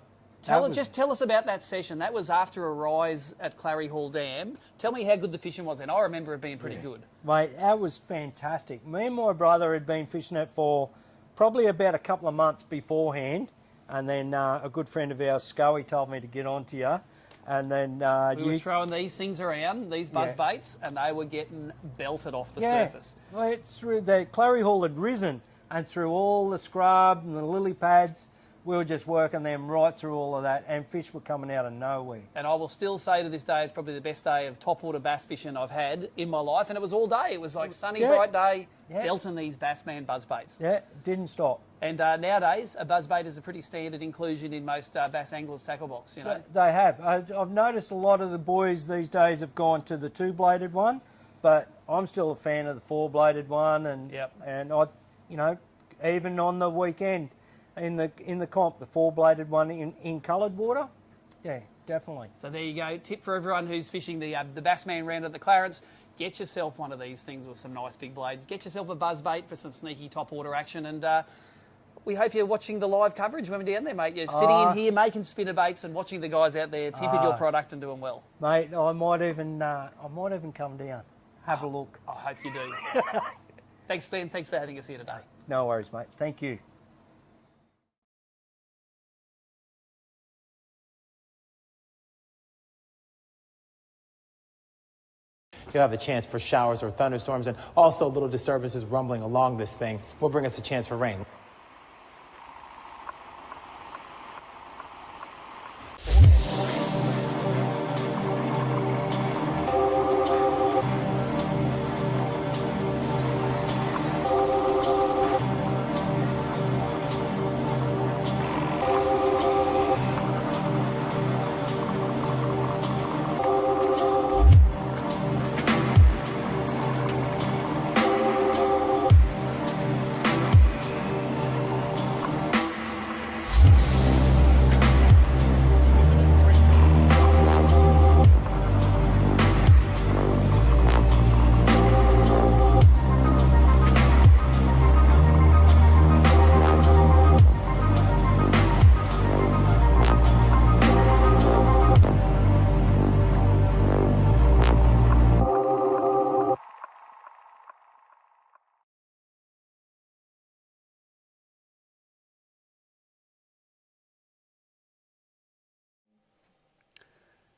just tell us about that session. That was after a rise at Clary Hall Dam. Tell me how good the fishing was then. I remember it being pretty good. Mate, that was fantastic. Me and my brother had been fishing it for probably about a couple of months beforehand, and then a good friend of ours, Scully, told me to get on to you. And then we were throwing these things around, these buzz baits, and they were getting belted off the surface. Well, the Clary Hall had risen, and through all the scrub and the lily pads, we were just working them right through all of that, and fish were coming out of nowhere. And I will still say to this day, it's probably the best day of topwater bass fishing I've had in my life, and it was all day. It was like sunny, bright day, belting these Bassman buzzbaits. Yeah, didn't stop. And nowadays, a buzzbait is a pretty standard inclusion in most bass anglers' tackle box, you know. They have. I've noticed a lot of the boys these days have gone to the 2-bladed one, but I'm still a fan of the 4-bladed one, and I, you know, even on the weekend in the comp, the 4-bladed one in coloured water, yeah, definitely. So there you go. Tip for everyone who's fishing the Bassman round at the Clarence: get yourself one of these things with some nice big blades. Get yourself a buzzbait for some sneaky topwater action, and we hope you're watching the live coverage when we're down there, mate. You're sitting in here making spinnerbaits and watching the guys out there pimping your product and doing well. Mate, I might even come down, have a look. I hope you do. Thanks, Glenn. Thanks for having us here today. No worries, mate. Thank you. You'll have the chance for showers or thunderstorms, and also little disturbances rumbling along this thing will bring us a chance for rain.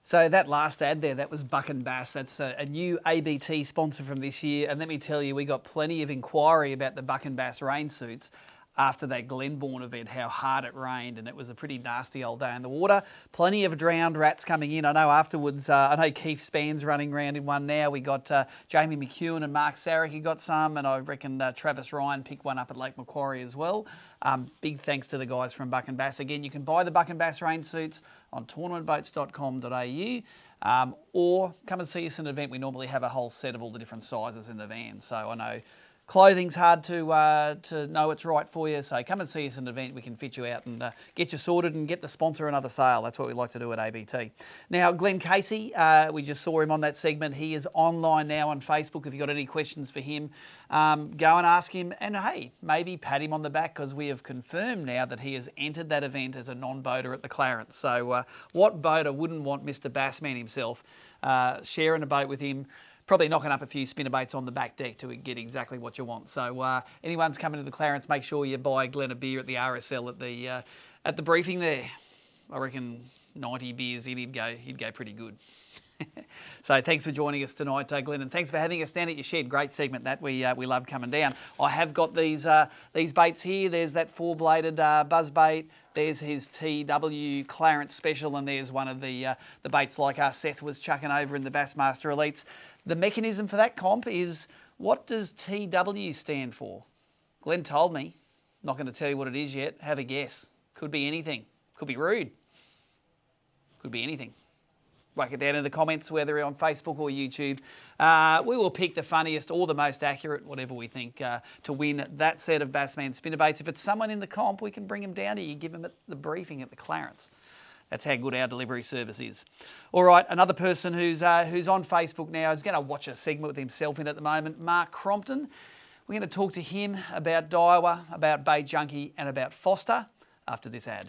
So that last ad there, that was Buck and Bass. That's a new ABT sponsor from this year. And let me tell you, we got plenty of inquiry about the Buck and Bass rain suits after that Glenbourne event, how hard it rained, and it was a pretty nasty old day in the water. Plenty of drowned rats coming in. I know afterwards, I know Keith Span's running around in one now. We got Jamie McEwen and Mark Sarek, he got some, and I reckon Travis Ryan picked one up at Lake Macquarie as well. Big thanks to the guys from Buck and Bass. Again, you can buy the Buck and Bass rain suits on tournamentboats.com.au, or come and see us in an event. We normally have a whole set of all the different sizes in the van, so I know clothing's hard to know it's right for you, so come and see us in an event. We can fit you out and get you sorted and get the sponsor another sale. That's what we like to do at ABT. Now, Glenn Casey, we just saw him on that segment. He is online now on Facebook. If you've got any questions for him, go and ask him. And hey, maybe pat him on the back, because we have confirmed now that he has entered that event as a non-boater at the Clarence. So what boater wouldn't want Mr. Bassman himself sharing a boat with him? Probably knocking up a few spinnerbaits on the back deck to get exactly what you want. So anyone's coming to the Clarence, make sure you buy Glenn a beer at the RSL at the briefing there. I reckon 90 beers in, he'd go pretty good. So thanks for joining us tonight, Glenn, and thanks for having us down at your shed. Great segment that we loved coming down. I have got these baits here. There's that 4-bladed buzz bait. There's his TW Clarence Special, and there's one of the baits like Seth was chucking over in the Bassmaster Elites. The mechanism for that comp is, what does TW stand for? Glenn told me. Not going to tell you what it is yet. Have a guess. Could be anything. Could be rude. Could be anything. Whack it down in the comments, whether on Facebook or YouTube. We will pick the funniest or the most accurate, whatever we think, to win that set of Bassman spinnerbaits. If it's someone in the comp, we can bring them down to you, give them the briefing at the Clarence. That's how good our delivery service is. All right, another person who's on Facebook now is going to watch a segment with himself in at the moment, Mark Crompton. We're going to talk to him about Daiwa, about BaitJunkie, and about Forster after this ad.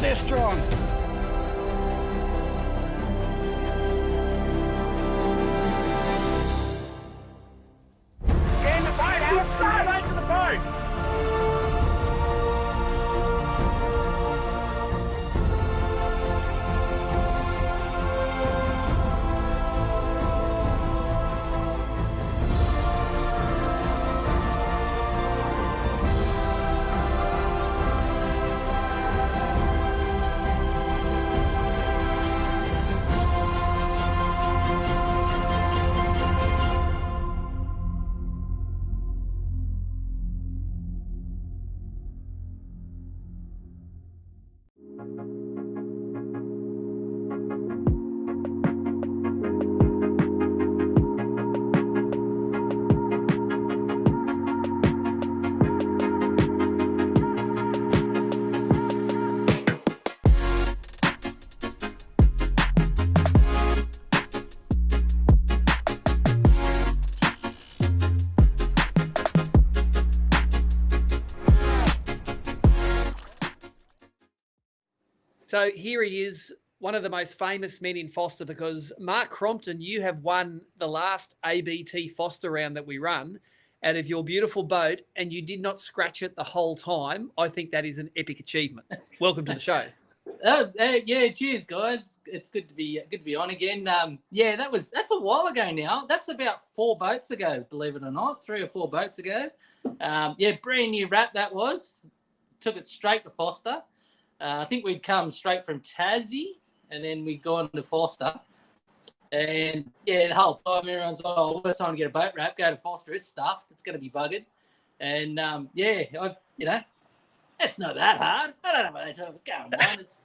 God, they're strong. Getting the boat out, straight to the boat. So here he is, one of the most famous men in Forster, because Mark Crompton, you have won the last ABT Forster round that we run out of your beautiful boat, and you did not scratch it the whole time. I think that is an epic achievement. Welcome to the show. Yeah, cheers, guys. It's good to be on again. That's a while ago now. That's about 4 boats ago, believe it or not, 3 or 4 boats ago. Brand new wrap that was. Took it straight to Forster. I think we'd come straight from Tassie, and then we'd gone to Forster. And the whole time everyone's like, "Oh, worst time to get a boat wrap, go to Forster. It's stuffed. It's going to be buggered." And it's not that hard. I don't know what they're going on. It's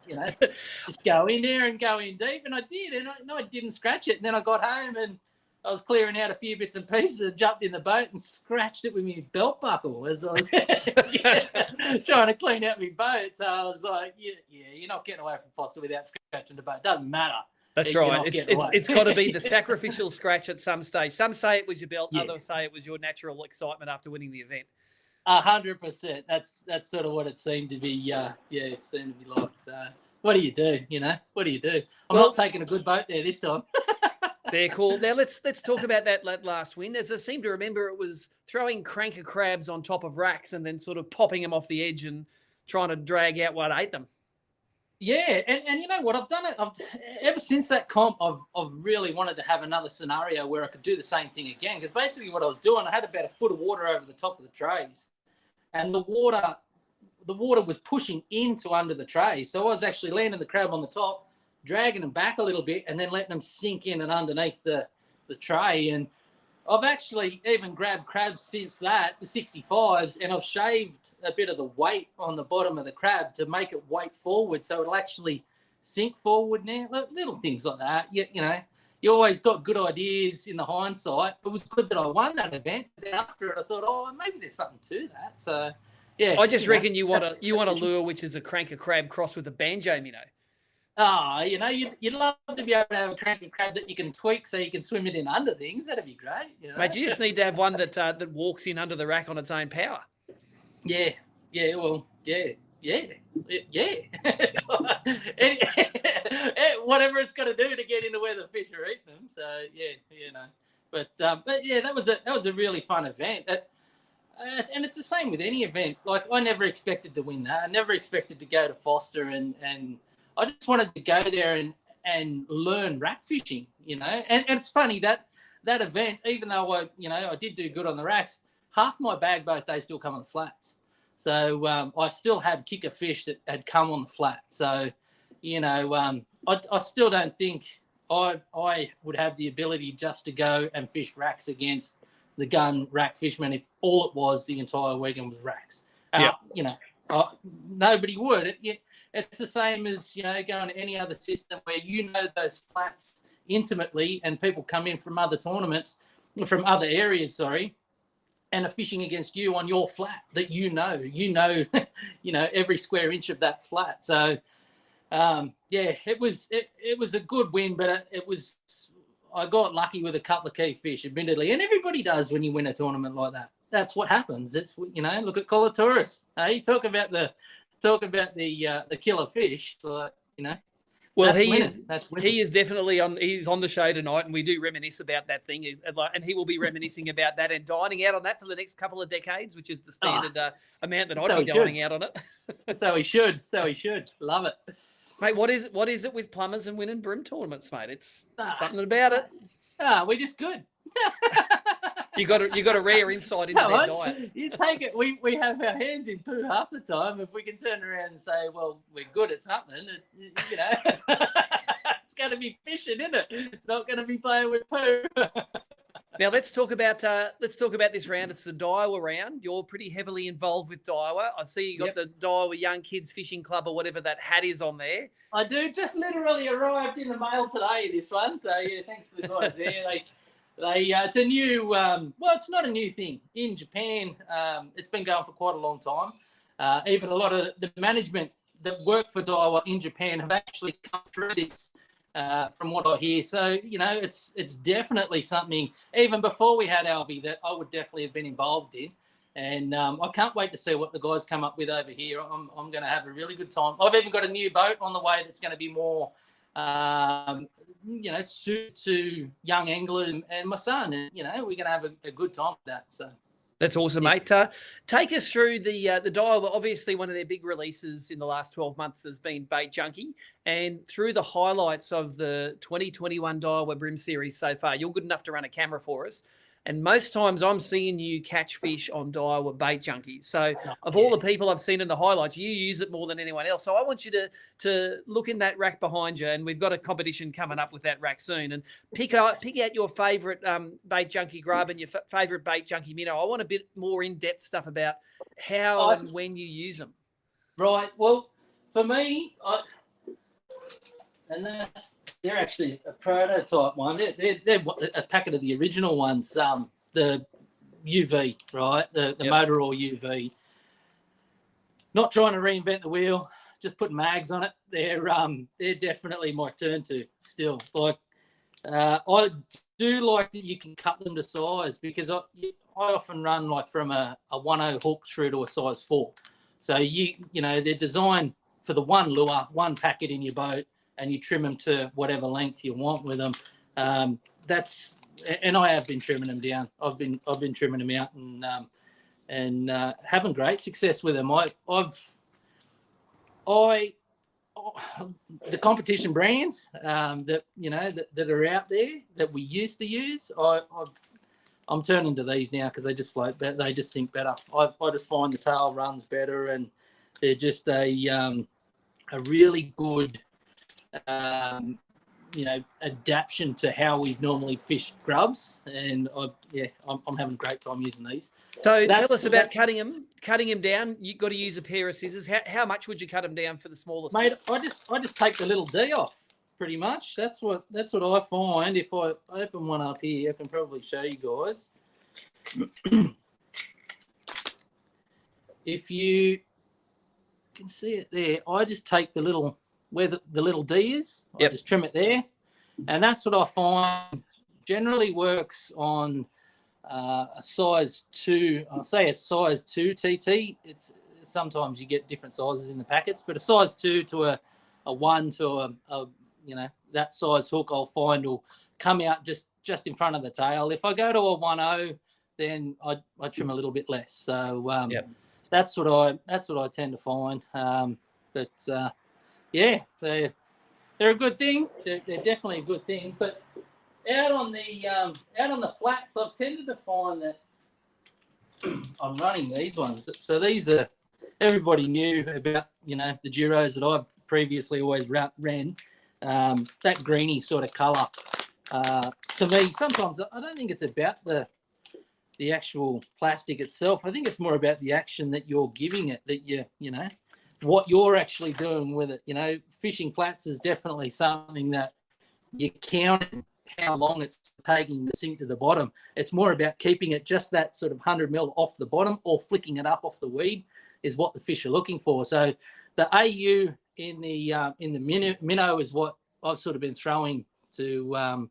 just go in there and go in deep, and I did, and I didn't scratch it. And then I got home and I was clearing out a few bits and pieces and jumped in the boat and scratched it with my belt buckle as I was trying to clean out my boat. So I was like, you're not getting away from Forster without scratching the boat. It doesn't matter. That's right. It's got to be the sacrificial scratch at some stage. Some say it was your belt. Others say it was your natural excitement after winning the event. 100%. That's sort of what it seemed to be. It seemed to be like. What do you do? What do you do? I'm not taking a good boat there this time. They're cool. Now let's talk about that last win. As I seem to remember, it was throwing cranker crabs on top of racks and then sort of popping them off the edge and trying to drag out what ate them. Yeah, and you know what? I've done it. Ever since that comp, I've really wanted to have another scenario where I could do the same thing again. Because basically, what I was doing, I had about a foot of water over the top of the trays, and the water was pushing into under the tray. So I was actually landing the crab on the top, dragging them back a little bit, and then letting them sink in and underneath the tray. And I've actually even grabbed crabs since that, the 65s, and I've shaved a bit of the weight on the bottom of the crab to make it weight forward, so it'll actually sink forward now. Little things like that. You always got good ideas in the hindsight. It was good that I won that event. But then after it, I thought, maybe there's something to that. So, yeah. I just reckon you want a lure which is a cranker crab crossed with a banjo minnow. You'd love to be able to have a cranker crab that you can tweak so you can swim it in under things. That'd be great. Mate, you just need to have one that walks in under the rack on its own power. Yeah. Whatever it's got to do to get into where the fish are eating them. So But that was a really fun event. And it's the same with any event. Like, I never expected to win that. I never expected to go to Forster, and I just wanted to go there and learn rack fishing, And it's funny that event, even though I did do good on the racks, half my bag both days still come on the flats. So I still had kicker fish that had come on the flat. So, I still don't think I would have the ability just to go and fish racks against the gun rack fishermen if all it was the entire weekend was racks. Nobody would. It's the same as, going to any other system where those flats intimately, and people come in from other tournaments, from other areas, and are fishing against you on your flat that every square inch of that flat. So, it was a good win, but I got lucky with a couple of key fish, admittedly, and everybody does when you win a tournament like that. That's what happens. It's, look at Colotouros. Hey, talk about the talk about the killer fish, but you know. Well, that's winning. he is definitely on. He's on the show tonight, and we do reminisce about that thing, and he will be reminiscing about that and dining out on that for the next couple of decades, which is the standard amount that I'd be dining out on it. So he should. Love it, mate. What is it with plumbers and winning bream tournaments, mate? It's something about it. We're just good. You got a rare insight into their diet. You take it. We have our hands in poo half the time. If we can turn around and say, "Well, we're good at something," you know, it's going to be fishing, isn't it? It's not going to be playing with poo. Now let's talk about this round. It's the Daiwa round. You're pretty heavily involved with Daiwa. I see you got the Daiwa Young Kids Fishing Club or whatever that hat is on there. I do. Just literally arrived in the mail today. This one. So yeah, thanks to the guys there. It's a new, well, it's not a new thing. In Japan, it's been going for quite a long time. Even a lot of the management that work for Daiwa in Japan have actually come through this, from what I hear. So, you know, it's definitely something, even before we had Alvy, that I would definitely have been involved in. And I can't wait to see what the guys come up with over here. I'm going to have a really good time. I've even got a new boat on the way that's going to be more... you know, suit to young anglers and my son, and you know, we're gonna have a good time with that. So that's awesome, mate. Take us through the Daiwa. Obviously, one of their big releases in the last 12 months has been BaitJunkie, and through the highlights of the 2021 Daiwa BREAM series so far, you're good enough to run a camera for us. And most times I'm seeing you catch fish on Daiwa BaitJunkie. So of all the people I've seen in the highlights, you use it more than anyone else. So I want you to look in that rack behind you, and we've got a competition coming up with that rack soon, and pick out your favourite BaitJunkie grub and your favourite BaitJunkie minnow. I want a bit more in-depth stuff about how and when you use them. Right. Well, for me, they're actually a prototype one. They're a packet of the original ones. The UV, right? The motor oil UV. Not trying to reinvent the wheel, just putting mags on it. They're definitely my turn to still. Like, I do like that you can cut them to size, because I often run like from a 1.0 hook through to a size 4. So you know they're designed for the one lure, one packet in your boat, and you trim them to whatever length you want with them. And I have been trimming them down. I've been trimming them out and having great success with them. The competition brands that you know that are out there that we used to use, I'm turning to these now because they just float better. They just sink better. I just find the tail runs better, and they're just a really good you know, adaptation to how we've normally fished grubs, and I'm having a great time using these. So tell us about cutting them down. You've got to use a pair of scissors. How much would you cut them down for the smallest? Mate, I just take the little D off, pretty much. That's what I find. If I open one up here, I can probably show you guys. If you can see it there, I just take the little, where the little D is, I just trim it there. And that's what I find generally works on a size 2, I'll say a size 2 TT. It's sometimes you get different sizes in the packets, but a size 2 to a 1 to a you know, that size hook I'll find will come out just in front of the tail. If I go to a 1.0, then I trim a little bit less. So that's what I tend to find. Yeah, they're a good thing. They're definitely a good thing. But out on the flats, I've tended to find that I'm running these ones. So these are, everybody knew about, you know, the Duros that I've previously always ran. That greeny sort of colour. To me, sometimes I don't think it's about the actual plastic itself. I think it's more about the action that you're giving it, that you know, what you're actually doing with it. You know, fishing flats is definitely something that you count how long it's taking to sink to the bottom. It's more about keeping it just that sort of 100 mil off the bottom, or flicking it up off the weed is what the fish are looking for. So the AU in the minnow is what I've sort of been throwing to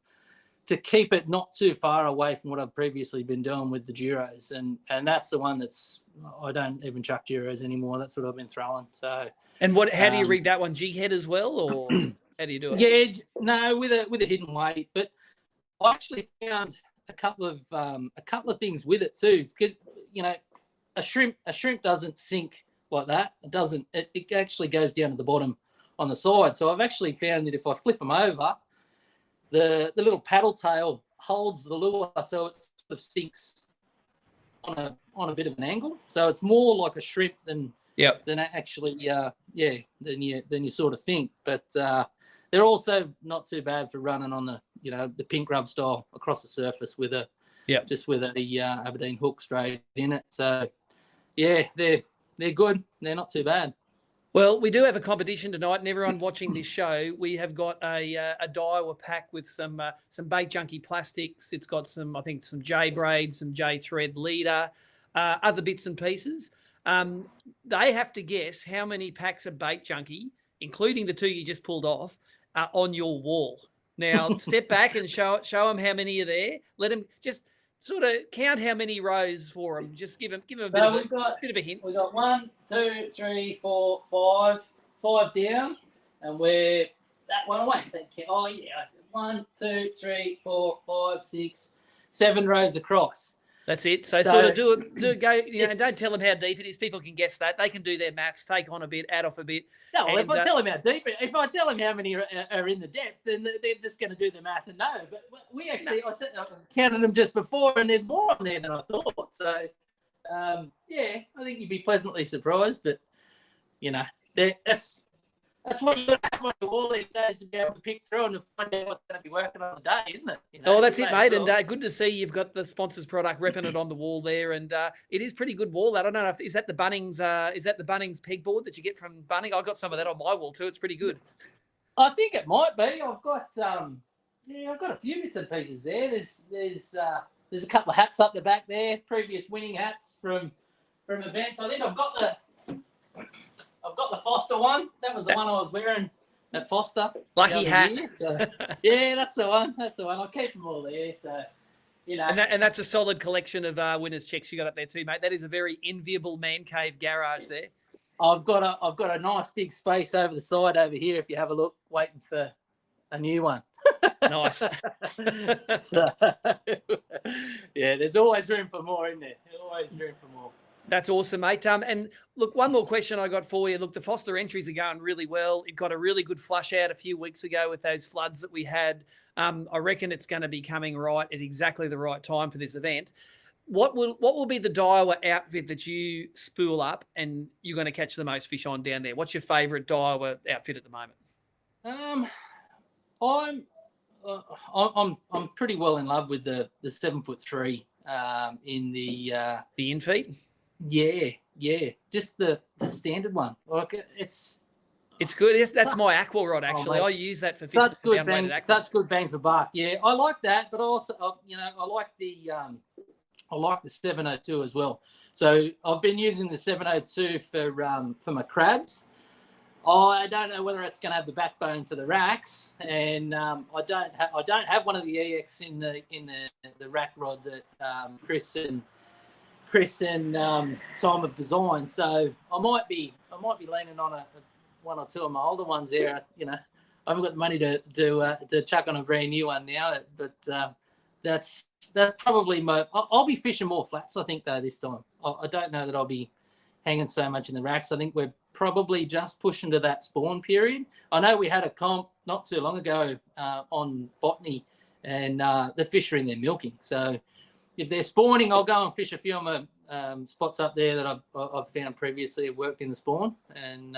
to keep it not too far away from what I've previously been doing with the Duros, and that's the one that's I don't even chuck Duros anymore. That's what I've been throwing. So, and how do you rig that one? Jig head as well, or how do you do it? Yeah, no, with a hidden weight. But I actually found a couple of things with it too, because a shrimp doesn't sink like that. It doesn't. It actually goes down to the bottom on the side. So I've actually found that if I flip them over, the little paddle tail holds the lure, so it sort of sinks on a bit of an angle. So it's more like a shrimp than actually than you sort of think. But they're also not too bad for running on the pink rub style across the surface with a Aberdeen hook straight in it. So yeah, they're good. They're not too bad. Well, we do have a competition tonight, and everyone watching this show, we have got a Daiwa pack with some BaitJunkie plastics. It's got some J braid, some J thread leader, other bits and pieces. They have to guess how many packs of BaitJunkie, including the two you just pulled off, are on your wall. Now, step back and show them how many are there. Let them just sort of count how many rows for them. Just give them a bit of a hint. We've got 1, 2, 3, 4, 5 down, and we're that one away. Oh yeah, 1, 2, 3, 4, 5, 6, 7 rows across. That's it. So sort of do it. Go. Don't tell them how deep it is. People can guess that. They can do their maths, take on a bit, add off a bit. No, well, if I tell them how deep, if I tell them how many are in the depth, then they're just going to do the math and know. But we actually, I counted them just before, and there's more on there than I thought. So, I think you'd be pleasantly surprised. But that's what you got to have on your wall these days to be able to pick through and to find out what's going to be working on the day, isn't it? That's it, mate. And good to see you've got the sponsors product repping it on the wall there, and it is pretty good wall. I don't know if is that the Bunnings pegboard that you get from Bunnings? I got some of that on my wall too. It's pretty good. I think it might be. I've got a few bits and pieces there. There's a couple of hats up the back there, previous winning hats from events. I think I've got the Forster one. That was the one I was wearing at Forster. Lucky hat. So, yeah, that's the one. I'll keep them all there. So, And that's a solid collection of winners' checks you got up there too, mate. That is a very enviable man cave garage there. I've got a nice big space over the side over here. If you have a look, waiting for a new one. Nice. So, yeah, there's always room for more, isn't there? There's always room for more. That's awesome, mate. And look, one more question I got for you. Look, the Forster entries are going really well. It got a really good flush out a few weeks ago with those floods that we had. I reckon it's going to be coming right at exactly the right time for this event. What will be the Daiwa outfit that you spool up and you're going to catch the most fish on down there? What's your favourite Daiwa outfit at the moment? I'm pretty well in love with the 7'3" in the in feet. Yeah, just the standard one. Like it's good. That's my aqua rod actually. I use that for such good bang for buck. Yeah, I like that, but also I like the 702 as well. So I've been using the 702 for my crabs. I don't know whether it's going to have the backbone for the racks, and I don't have one of the EX in the rack rod that Chris and Time of Design. So I might be leaning on one or two of my older ones there. I haven't got the money to chuck on a brand new one now, but that's probably I'll be fishing more flats, I think, though, this time. I don't know that I'll be hanging so much in the racks. I think we're probably just pushing to that spawn period. I know we had a comp not too long ago on Botany, and the fish are in there milking. So if they're spawning, I'll go and fish a few of my spots up there that I've found previously have worked in the spawn, and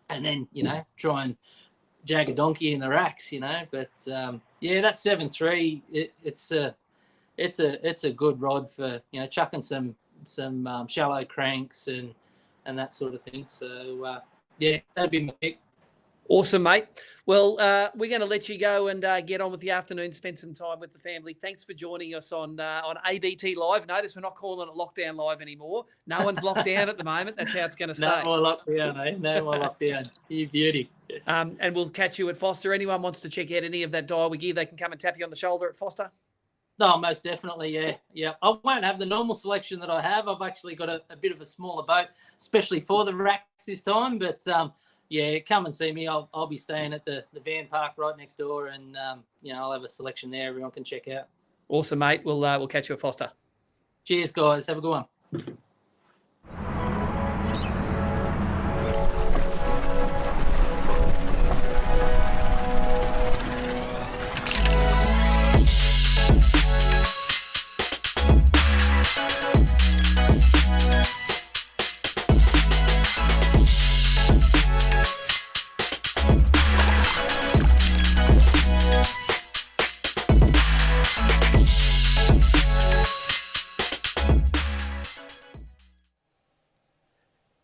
then try and jag a donkey in the racks, But yeah, that 7'3", it's a good rod for chucking some shallow cranks and that sort of thing. So yeah, that'd be my pick. Awesome, mate. Well, we're going to let you go and get on with the afternoon, spend some time with the family. Thanks for joining us on ABT Live. Notice we're not calling it Lockdown Live anymore. No one's locked down at the moment. That's how it's going to stay. No more lockdown, eh? No more lockdown. You beauty. And we'll catch you at Forster. Anyone wants to check out any of that Daiwa gear, they can come and tap you on the shoulder at Forster. No, most definitely, yeah. I won't have the normal selection that I have. I've actually got a bit of a smaller boat, especially for the racks this time. But yeah, come and see me. I'll be staying at the van park right next door, and I'll have a selection there everyone can check out. Awesome, mate. We'll catch you at Forster. Cheers, guys. Have a good one.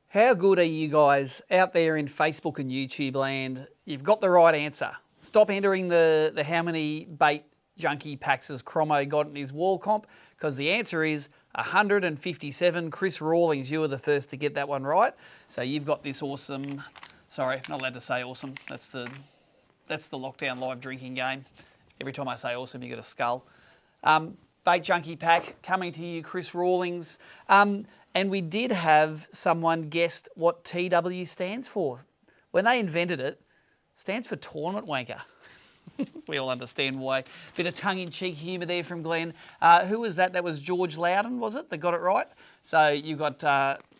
How good are you guys out there in Facebook and YouTube land? You've got the right answer. Stop entering the how many bait junkie packs has Cromo got in his wall comp, because the answer is 157. Chris Rawlings, you were the first to get that one right. So you've got this awesome, sorry, not allowed to say awesome. That's the Lockdown Live drinking game. Every time I say awesome, you get a skull. Bait junkie pack coming to you, Chris Rawlings. And we did have someone guess what TW stands for. When they invented it, it stands for Tournament Wanker. We all understand why. Bit of tongue-in-cheek humour there from Glenn. Who was that? That was George Loudon, was it, that got it right? So you got.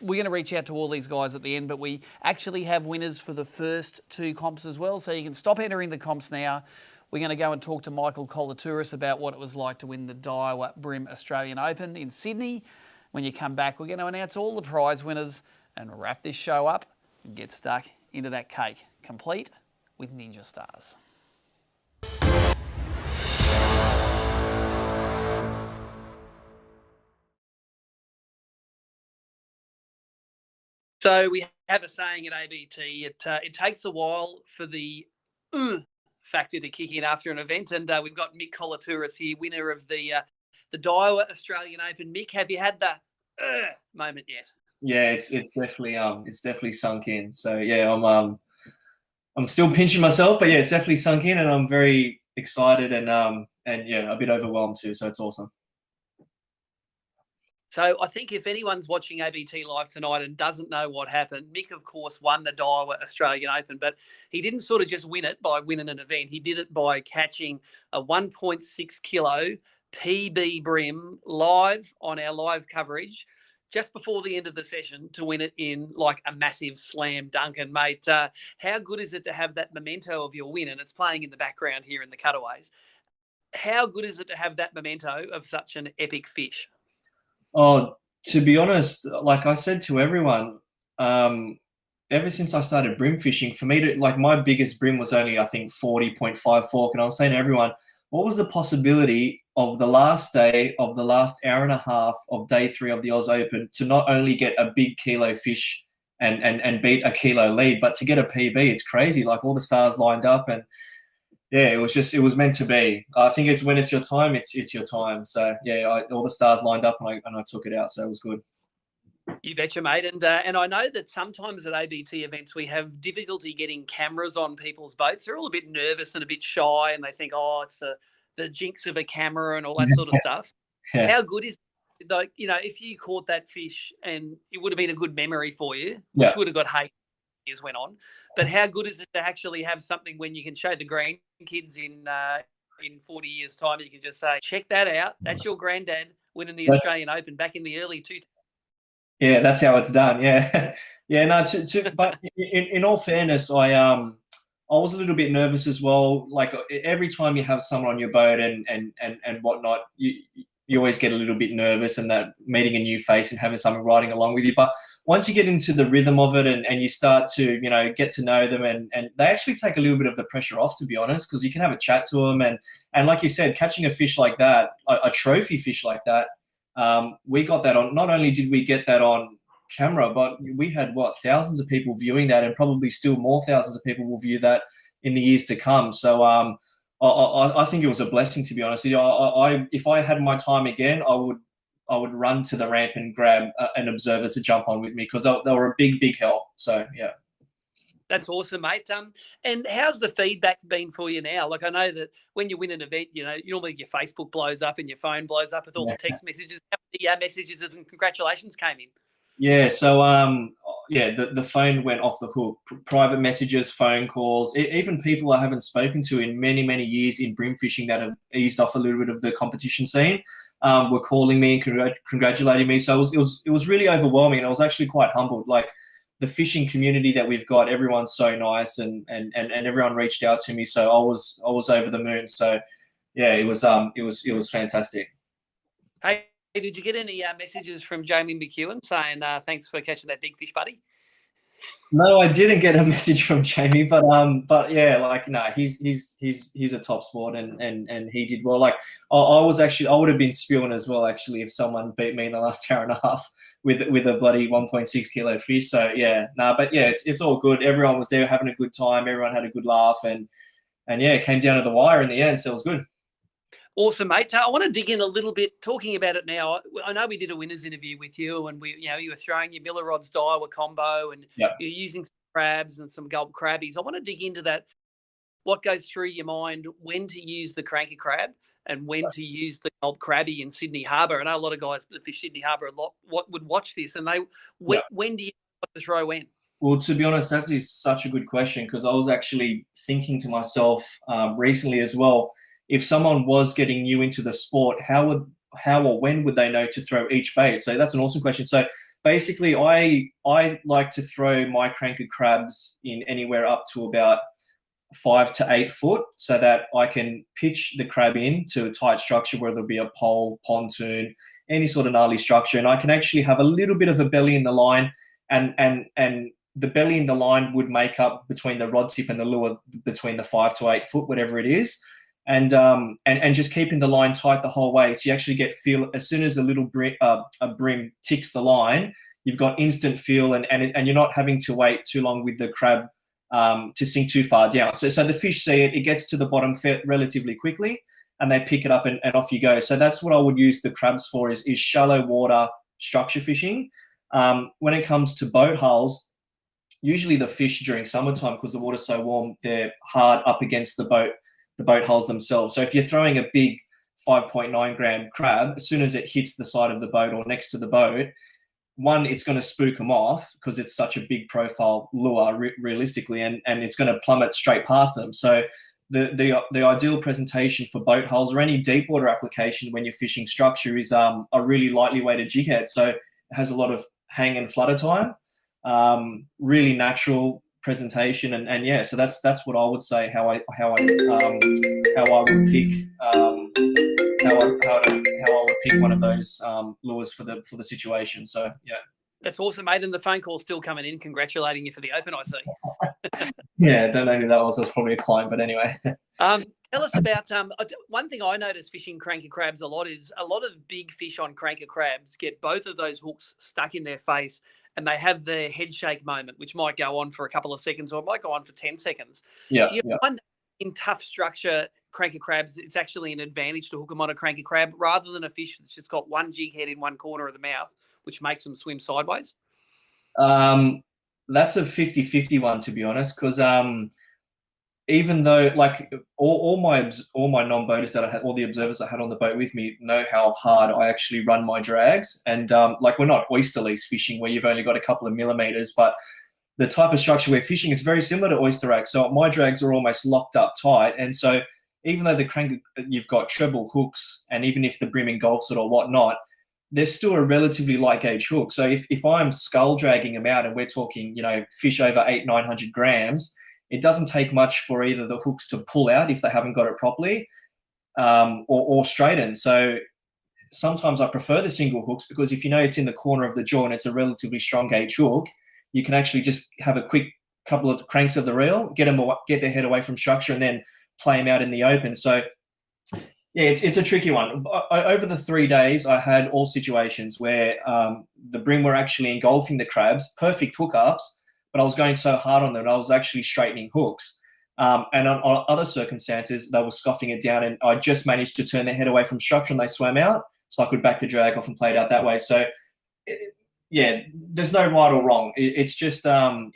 We're going to reach out to all these guys at the end, but we actually have winners for the first two comps as well. So you can stop entering the comps now. We're going to go and talk to Michael Colotouros about what it was like to win the Daiwa BREAM Australian Open in Sydney. When you come back, we're going to announce all the prize winners and wrap this show up and get stuck into that cake, complete with Ninja Stars. So we have a saying at ABT, it takes a while for the factor to kick in after an event, and we've got Mick Colotouros here, winner of the Daiwa Australian Open. Mick, have you had the moment yet? Yeah, it's definitely sunk in. So yeah, I'm still pinching myself, but yeah, it's definitely sunk in, and I'm very excited and yeah, a bit overwhelmed too. So it's awesome. So I think if anyone's watching ABT Live tonight and doesn't know what happened, Mick, of course, won the Daiwa Australian Open, but he didn't sort of just win it by winning an event. He did it by catching a 1.6 kilo PB bream live on our live coverage just before the end of the session to win it in like a massive slam dunk. And mate, how good is it to have that memento of your win? And it's playing in the background here in the cutaways. How good is it to have that memento of such an epic fish? Oh, to be honest, like I said to everyone, ever since I started bream fishing, for me to, like, my biggest bream was only, I think, 40.5 fork. And I was saying to everyone, what was the possibility of the last day of the last hour and a half of day 3 of the Oz Open to not only get a big kilo fish and beat a kilo lead, but to get a PB? It's crazy. Like, all the stars lined up, and yeah, it was meant to be. I think it's when it's your time, it's your time. So yeah, all the stars lined up, and I took it out. So it was good. You betcha, mate. And I know that sometimes at ABT events we have difficulty getting cameras on people's boats. They're all a bit nervous and a bit shy, and they think, oh, it's the jinx of a camera and all that sort of stuff. Yeah. How good is, like, you know, if you caught that fish and it would have been a good memory for you, which would have got hate years went on. But how good is it to actually have something when you can show the grandkids in 40 years' time, you can just say, check that out. That's your granddad winning the Australian Open back in the early 2000s. Yeah, that's how it's done. Yeah, yeah. No, but in all fairness, I was a little bit nervous as well. Like, every time you have someone on your boat and whatnot, you always get a little bit nervous, and that meeting a new face and having someone riding along with you. But once you get into the rhythm of it and you start to, you know, get to know them, and they actually take a little bit of the pressure off, to be honest, because you can have a chat to them. And like you said, catching a fish like that, a trophy fish like that, we got that on. Not only did we get that on camera, but we had thousands of people viewing that, and probably still more thousands of people will view that in the years to come. So I think it was a blessing, to be honest. If I had my time again, I would run to the ramp and grab an observer to jump on with me, because they were a big help. So yeah. That's awesome, mate. And how's the feedback been for you now? Like, I know that when you win an event, normally your Facebook blows up and your phone blows up with all the text messages. How many messages and congratulations came in? Yeah, so the phone went off the hook. Private messages, phone calls, even people I haven't spoken to in many years in bream fishing that have eased off a little bit of the competition scene were calling me and congratulating me. So it was really overwhelming, and I was actually quite humbled. Like, the fishing community that we've got, everyone's so nice, and everyone reached out to me. So I was over the moon. So yeah, it was fantastic. Hey, did you get any messages from Jamie McEwen saying thanks for catching that big fish, buddy? No, I didn't get a message from Jamie, but yeah, like, no, he's a top sport, and he did well. Like, I would have been spewing as well, actually, if someone beat me in the last hour and a half with a bloody 1.6 kilo fish. So yeah, but yeah, it's all good. Everyone was there having a good time. Everyone had a good laugh, and yeah, it came down to the wire in the end, so it was good. Awesome, mate. I want to dig in a little bit, talking about it now. I know we did a winners interview with you, and you were throwing your Miller rods Daiwa combo, and you're using some crabs and some gold crabbies. I want to dig into that. What goes through your mind when to use the cranky crab and when to use the gold crabby in Sydney Harbour? I know a lot of guys that fish Sydney Harbour a lot would watch this, and when do you know to throw when? Well, to be honest, that is such a good question, because I was actually thinking to myself recently as well, if someone was getting new into the sport, how or when would they know to throw each bait? So that's an awesome question. So basically, I like to throw my cranky crabs in anywhere up to about 5 to 8 foot, so that I can pitch the crab in to a tight structure, whether it be a pole, pontoon, any sort of gnarly structure, and I can actually have a little bit of a belly in the line, and the belly in the line would make up between the rod tip and the lure between the 5 to 8 foot, whatever it is. And just keeping the line tight the whole way. So you actually get feel as soon as a bream ticks the line, you've got instant feel, and you're not having to wait too long with the crab to sink too far down. So the fish see it gets to the bottom relatively quickly, and they pick it up and off you go. So that's what I would use the crabs for, is shallow water structure fishing. When it comes to boat hulls, usually the fish during summertime, because the water's so warm, they're hard up against the boat hulls themselves. So if you're throwing a big 5.9 gram crab, as soon as it hits the side of the boat or next to the boat, one, it's going to spook them off because it's such a big profile lure realistically, and it's going to plummet straight past them. So the ideal presentation for boat hulls or any deep water application when you're fishing structure is a really lightly weighted jig head. So it has a lot of hang and flutter time, really natural presentation, and yeah, so that's what I would say how I would pick one of those lures for the situation. So yeah, that's awesome, mate. And the phone call's still coming in congratulating you for the Open, I see. Yeah, don't know who that was. It was probably a client, but anyway. Tell us about one thing I notice fishing cranky crabs a lot is a lot of big fish on cranky crabs get both of those hooks stuck in their face, and they have the head shake moment, which might go on for a couple of seconds or it might go on for 10 seconds. Yeah, do you find that in tough structure cranky crabs, it's actually an advantage to hook them on a cranky crab rather than a fish that's just got one jig head in one corner of the mouth, which makes them swim sideways? That's a 50-50 one, to be honest, because even though, like, all my non-boaters that I had, all the observers I had on the boat with me know how hard I actually run my drags. And like, we're not oyster lease fishing where you've only got a couple of millimeters, but the type of structure we're fishing is very similar to oyster rack. So my drags are almost locked up tight. And so even though you've got treble hooks, and even if the bream engulfs it or whatnot, there's still a relatively light gauge hook. So if I'm scull dragging them out and we're talking, fish over 800-900 grams, it doesn't take much for either the hooks to pull out if they haven't got it properly, or straighten. So sometimes I prefer the single hooks, because if it's in the corner of the jaw and it's a relatively strong gauge hook, you can actually just have a quick couple of cranks of the reel, get their head away from structure, and then play them out in the open. So Yeah, it's a tricky one. Over the 3 days, I had all situations where the bream were actually engulfing the crabs, perfect hookups, but I was going so hard on them, I was actually straightening hooks. And on other circumstances, they were scoffing it down, and I just managed to turn their head away from structure and they swam out, so I could back the drag off and play it out that way. So, yeah, there's no right or wrong. It's just the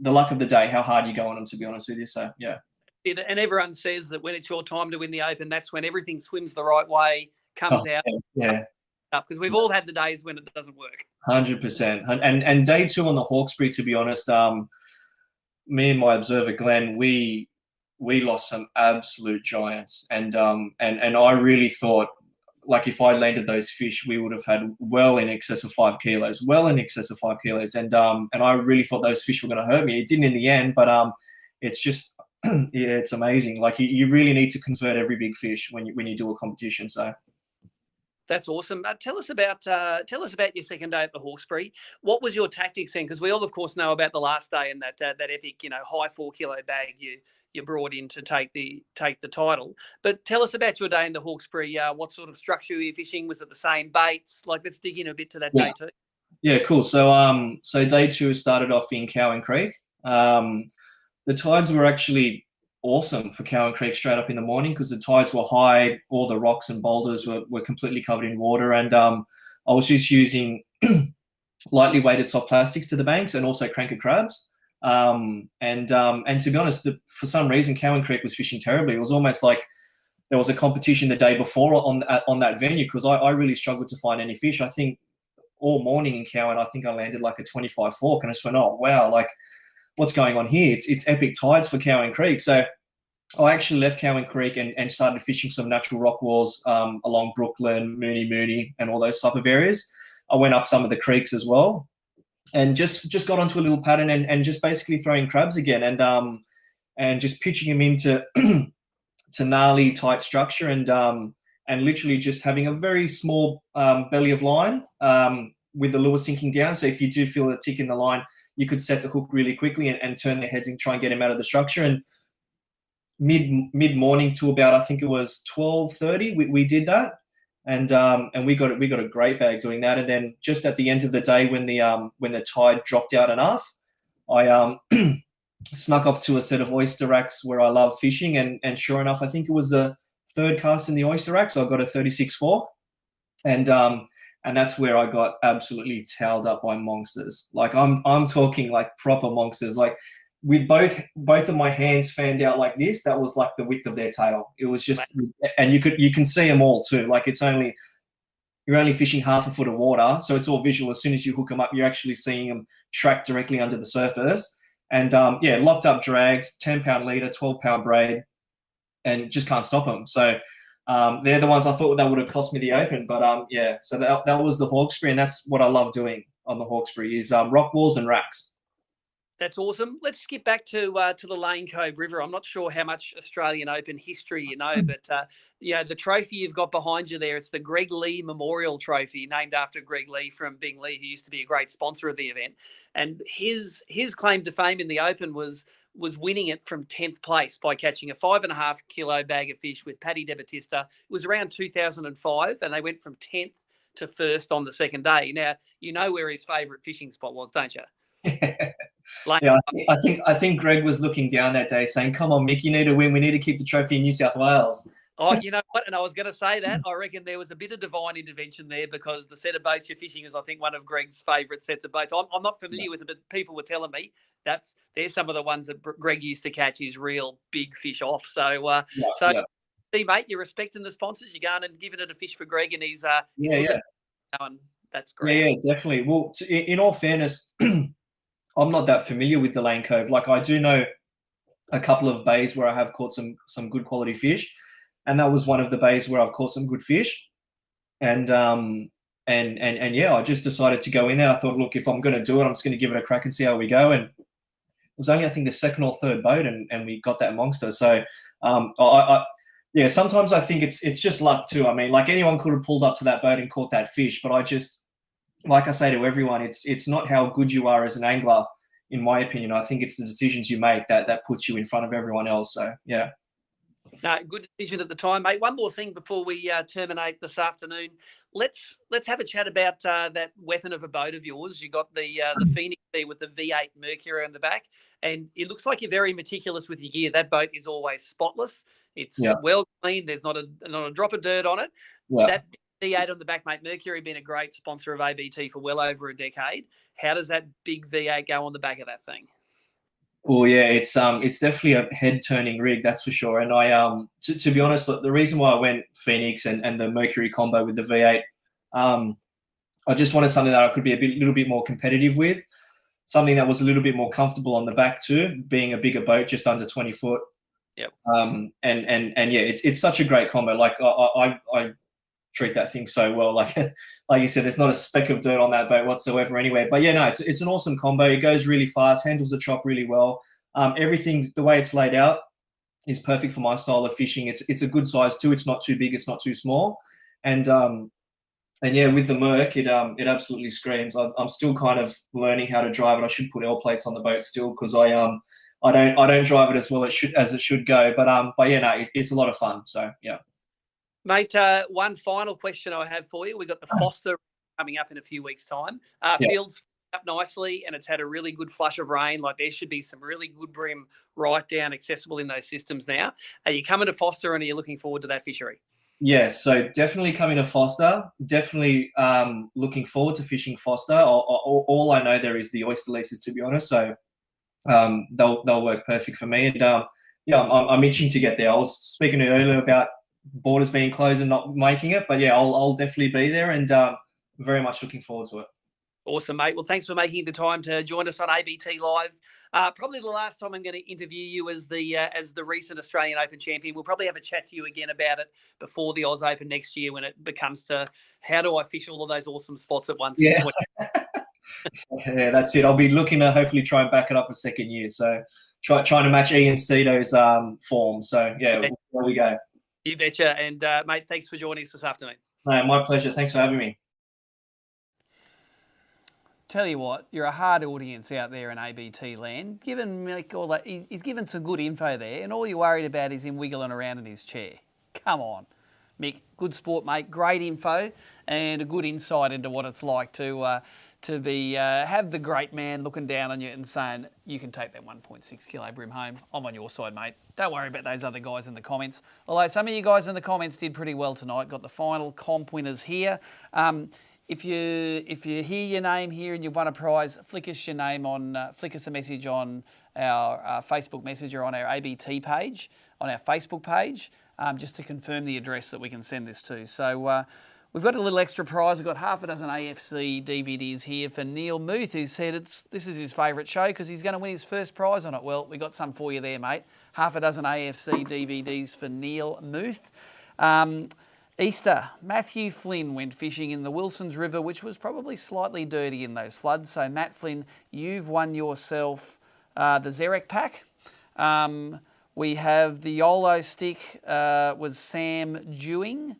luck of the day, how hard you go on them, to be honest with you. So, yeah. And everyone says that when it's your time to win the Open, that's when everything swims the right way, comes out. Yeah. Because we've all had the days when it doesn't work. 100%. And day 2 on the Hawkesbury, to be honest, me and my observer Glenn, we lost some absolute giants, and I really thought, like, if I landed those fish, we would have had well in excess of 5 kilos, and I really thought those fish were going to hurt me. It didn't in the end, but it's just yeah, it's amazing. Like, you really need to convert every big fish when you do a competition. So. That's awesome. Tell us about your second day at the Hawkesbury. What was your tactics then? Because we all, of course, know about the last day and that epic, high 4 kilo bag you brought in to take the title. But tell us about your day in the Hawkesbury. What sort of structure were you fishing? Was it the same baits? Like, let's dig in a bit to that day too. Yeah, cool. So day 2 started off in Cowan Creek. The tides were actually awesome for Cowan Creek straight up in the morning because the tides were high, all the rocks and boulders were completely covered in water, and I was just using lightly weighted soft plastics to the banks and also cranker crabs. And to be honest, for some reason Cowan Creek was fishing terribly. It was almost like there was a competition the day before on that venue, because I really struggled to find any fish. I think all morning in Cowan, I think I landed like a 25 fork, and I just went, oh wow, like, what's going on here? It's epic tides for Cowan Creek. So I actually left Cowan Creek and started fishing some natural rock walls along Brooklyn, Mooney, and all those type of areas. I went up some of the creeks as well, and just got onto a little pattern and just basically throwing crabs again, and just pitching them into to gnarly tight structure, and literally just having a very small belly of line with the lure sinking down. So if you do feel a tick in the line, you could set the hook really quickly and turn their heads and try and get them out of the structure. And mid morning to about, I think it was 12:30, we did that, and we got a great bag doing that. And then just at the end of the day, when the tide dropped out enough, I snuck off to a set of oyster racks where I love fishing, and sure enough, I think it was the third cast in the oyster rack, so I got a 36 fork, and that's where I got absolutely towed up by monsters. Like, I'm talking like proper monsters, like with both of my hands fanned out like this. That was like the width of their tail. It was just, and you can see them all too. Like, you're only fishing half a foot of water, so it's all visual. As soon as you hook them up, you're actually seeing them track directly under the surface. And locked up drags, 10-pound leader, 12-pound braid, and just can't stop them. So they're the ones I thought that would have cost me the Open. But so that was the Hawkesbury, and that's what I love doing on the Hawkesbury is rock walls and racks. That's awesome. Let's skip back to the Lane Cove River. I'm not sure how much Australian Open history you know, but the trophy you've got behind you there, it's the Greg Lee Memorial Trophy, named after Greg Lee from Bing Lee, who used to be a great sponsor of the event. And his claim to fame in the Open was winning it from 10th place by catching a 5.5 kilo bag of fish with Paddy De Battista. It was around 2005, and they went from 10th to 1st on the second day. Now, you know where his favourite fishing spot was, don't you? Yeah, I think Greg was looking down that day saying, come on, Mick, you need to win. We need to keep the trophy in New South Wales. Oh, you know what? And I was going to say that. I reckon there was a bit of divine intervention there, because the set of boats you're fishing is, I think, one of Greg's favourite sets of boats. I'm not familiar with it, but people were telling me they're some of the ones that Greg used to catch his real big fish off. So, see, mate, you're respecting the sponsors. You're going and giving it a fish for Greg, and he's going, that's great. Yeah, definitely. Well, in all fairness, I'm not that familiar with the Lane Cove. Like, I do know a couple of bays where I have caught some good quality fish, and that was one of the bays where I've caught some good fish. And I just decided to go in there. I thought, look, if I'm going to do it, I'm just going to give it a crack and see how we go. And it was only, I think, the second or third boat, and we got that monster. So, sometimes I think it's just luck too. I mean, like, anyone could have pulled up to that boat and caught that fish, but I just, like I say to everyone, it's not how good you are as an angler, in my opinion. I think it's the decisions you make that puts you in front of everyone else. So, yeah. No, good decision at the time, mate. One more thing before we terminate this afternoon. Let's have a chat about that weapon of a boat of yours. You got the Phoenix there with the V8 Mercury on the back, and it looks like you're very meticulous with your gear. That boat is always spotless. It's well cleaned. There's not a drop of dirt on it. Yeah. That V8 on the back, mate. Mercury been a great sponsor of ABT for well over a decade. How does that big V8 go on the back of that thing? Well, yeah, it's definitely a head-turning rig, that's for sure. And I to be honest, look, the reason why I went Phoenix and the Mercury combo with the V8, I just wanted something that I could be a little bit more competitive with, something that was a little bit more comfortable on the back too, being a bigger boat, just under 20 foot. Yep. And yeah, it's such a great combo. Like I treat that thing so well. Like you said, there's not a speck of dirt on that boat whatsoever anywhere. But yeah, no, it's an awesome combo. It goes really fast, handles the chop really well. Everything, the way it's laid out, is perfect for my style of fishing. It's a good size too. It's not too big. It's not too small. And yeah, with the Merc, it absolutely screams. I'm still kind of learning how to drive it. I should put L plates on the boat still, because I don't drive it as well as it should go. But yeah, no, it's a lot of fun. So yeah. Mate, one final question I have for you. We've got the Forster coming up in a few weeks' time. Field's up nicely, and it's had a really good flush of rain. Like, there should be some really good bream right down accessible in those systems now. Are you coming to Forster, and are you looking forward to that fishery? Yeah, so definitely coming to Forster. Definitely looking forward to fishing Forster. All I know there is the oyster leases, to be honest. So they'll work perfect for me. And yeah, I'm itching to get there. I was speaking earlier about borders being closed and not making it, but yeah, I'll definitely be there, and very much looking forward to it. Awesome, mate. Well, thanks for making the time to join us on ABT Live. Probably the last time I'm going to interview you as the recent Australian Open champion. We'll probably have a chat to you again about it before the Oz Open next year, when it becomes to how do I fish all of those awesome spots at once. Yeah. Yeah, that's it. I'll be looking to hopefully try and back it up a second year. So trying to match Ian Cito's form. So yeah, there we go. You betcha. And mate, thanks for joining us this afternoon. No, my pleasure. Thanks for having me. Tell you what, you're a hard audience out there in ABT land. Given Mick all that, he's given some good info there, and all you're worried about is him wiggling around in his chair. Come on, Mick, good sport, mate. Great info and a good insight into what it's like to have the great man looking down on you and saying you can take that 1.6 kilo bream home. I'm on your side, mate. Don't worry about those other guys in the comments. Although some of you guys in the comments did pretty well tonight. Got the final comp winners here. If you hear your name here and you've won a prize, flick us your name on, flick us a message on our Facebook Messenger on our ABT page, on our Facebook page, just to confirm the address that we can send this to. So we've got a little extra prize. We've got half a dozen AFC DVDs here for Neil Muth, who said this is his favourite show because he's going to win his first prize on it. Well, we got some for you there, mate. Half a dozen AFC DVDs for Neil Muth. Easter, Matthew Flynn went fishing in the Wilsons River, which was probably slightly dirty in those floods. So, Matt Flynn, you've won yourself the Xerec pack. We have the YOLO stick was Sam Dewing.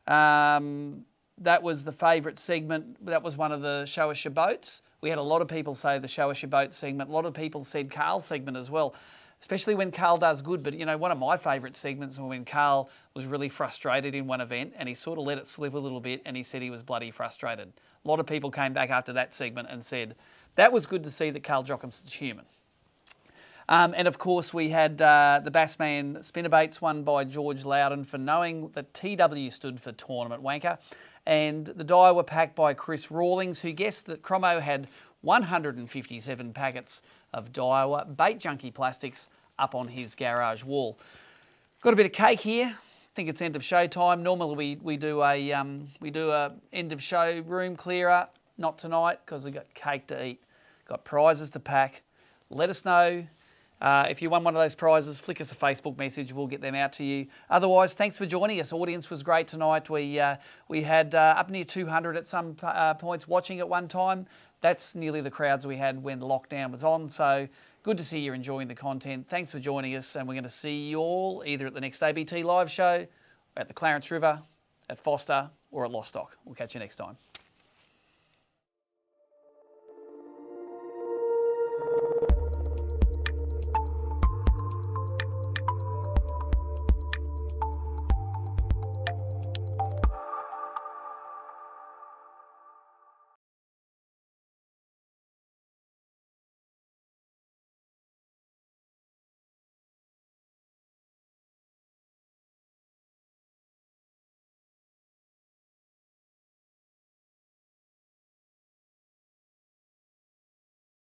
That was the favourite segment. That was one of the Show Us Your Boats. We had a lot of people say the Show Us Your Boats segment. A lot of people said Carl's segment as well, especially when Carl does good. But, you know, one of my favourite segments was when Carl was really frustrated in one event and he sort of let it slip a little bit and he said he was bloody frustrated. A lot of people came back after that segment and said, that was good to see that Carl Jockum's human. And, of course, we had the Bassman spinnerbaits won by George Loudon for knowing that TW stood for Tournament Wanker. And the Daiwa pack by Chris Rawlings, who guessed that Cromo had 157 packets of Daiwa BaitJunkie plastics up on his garage wall. Got a bit of cake here. I think it's end of show time. Normally we do a end of show room clearer. Not tonight because we've got cake to eat. Got prizes to pack. Let us know. If you won one of those prizes, flick us a Facebook message. We'll get them out to you. Otherwise, thanks for joining us. Audience was great tonight. We had up near 200 at some points watching at one time. That's nearly the crowds we had when lockdown was on. So good to see you're enjoying the content. Thanks for joining us. And we're going to see you all either at the next ABT Live show, at the Clarence River, at Forster, or at Lostock. We'll catch you next time.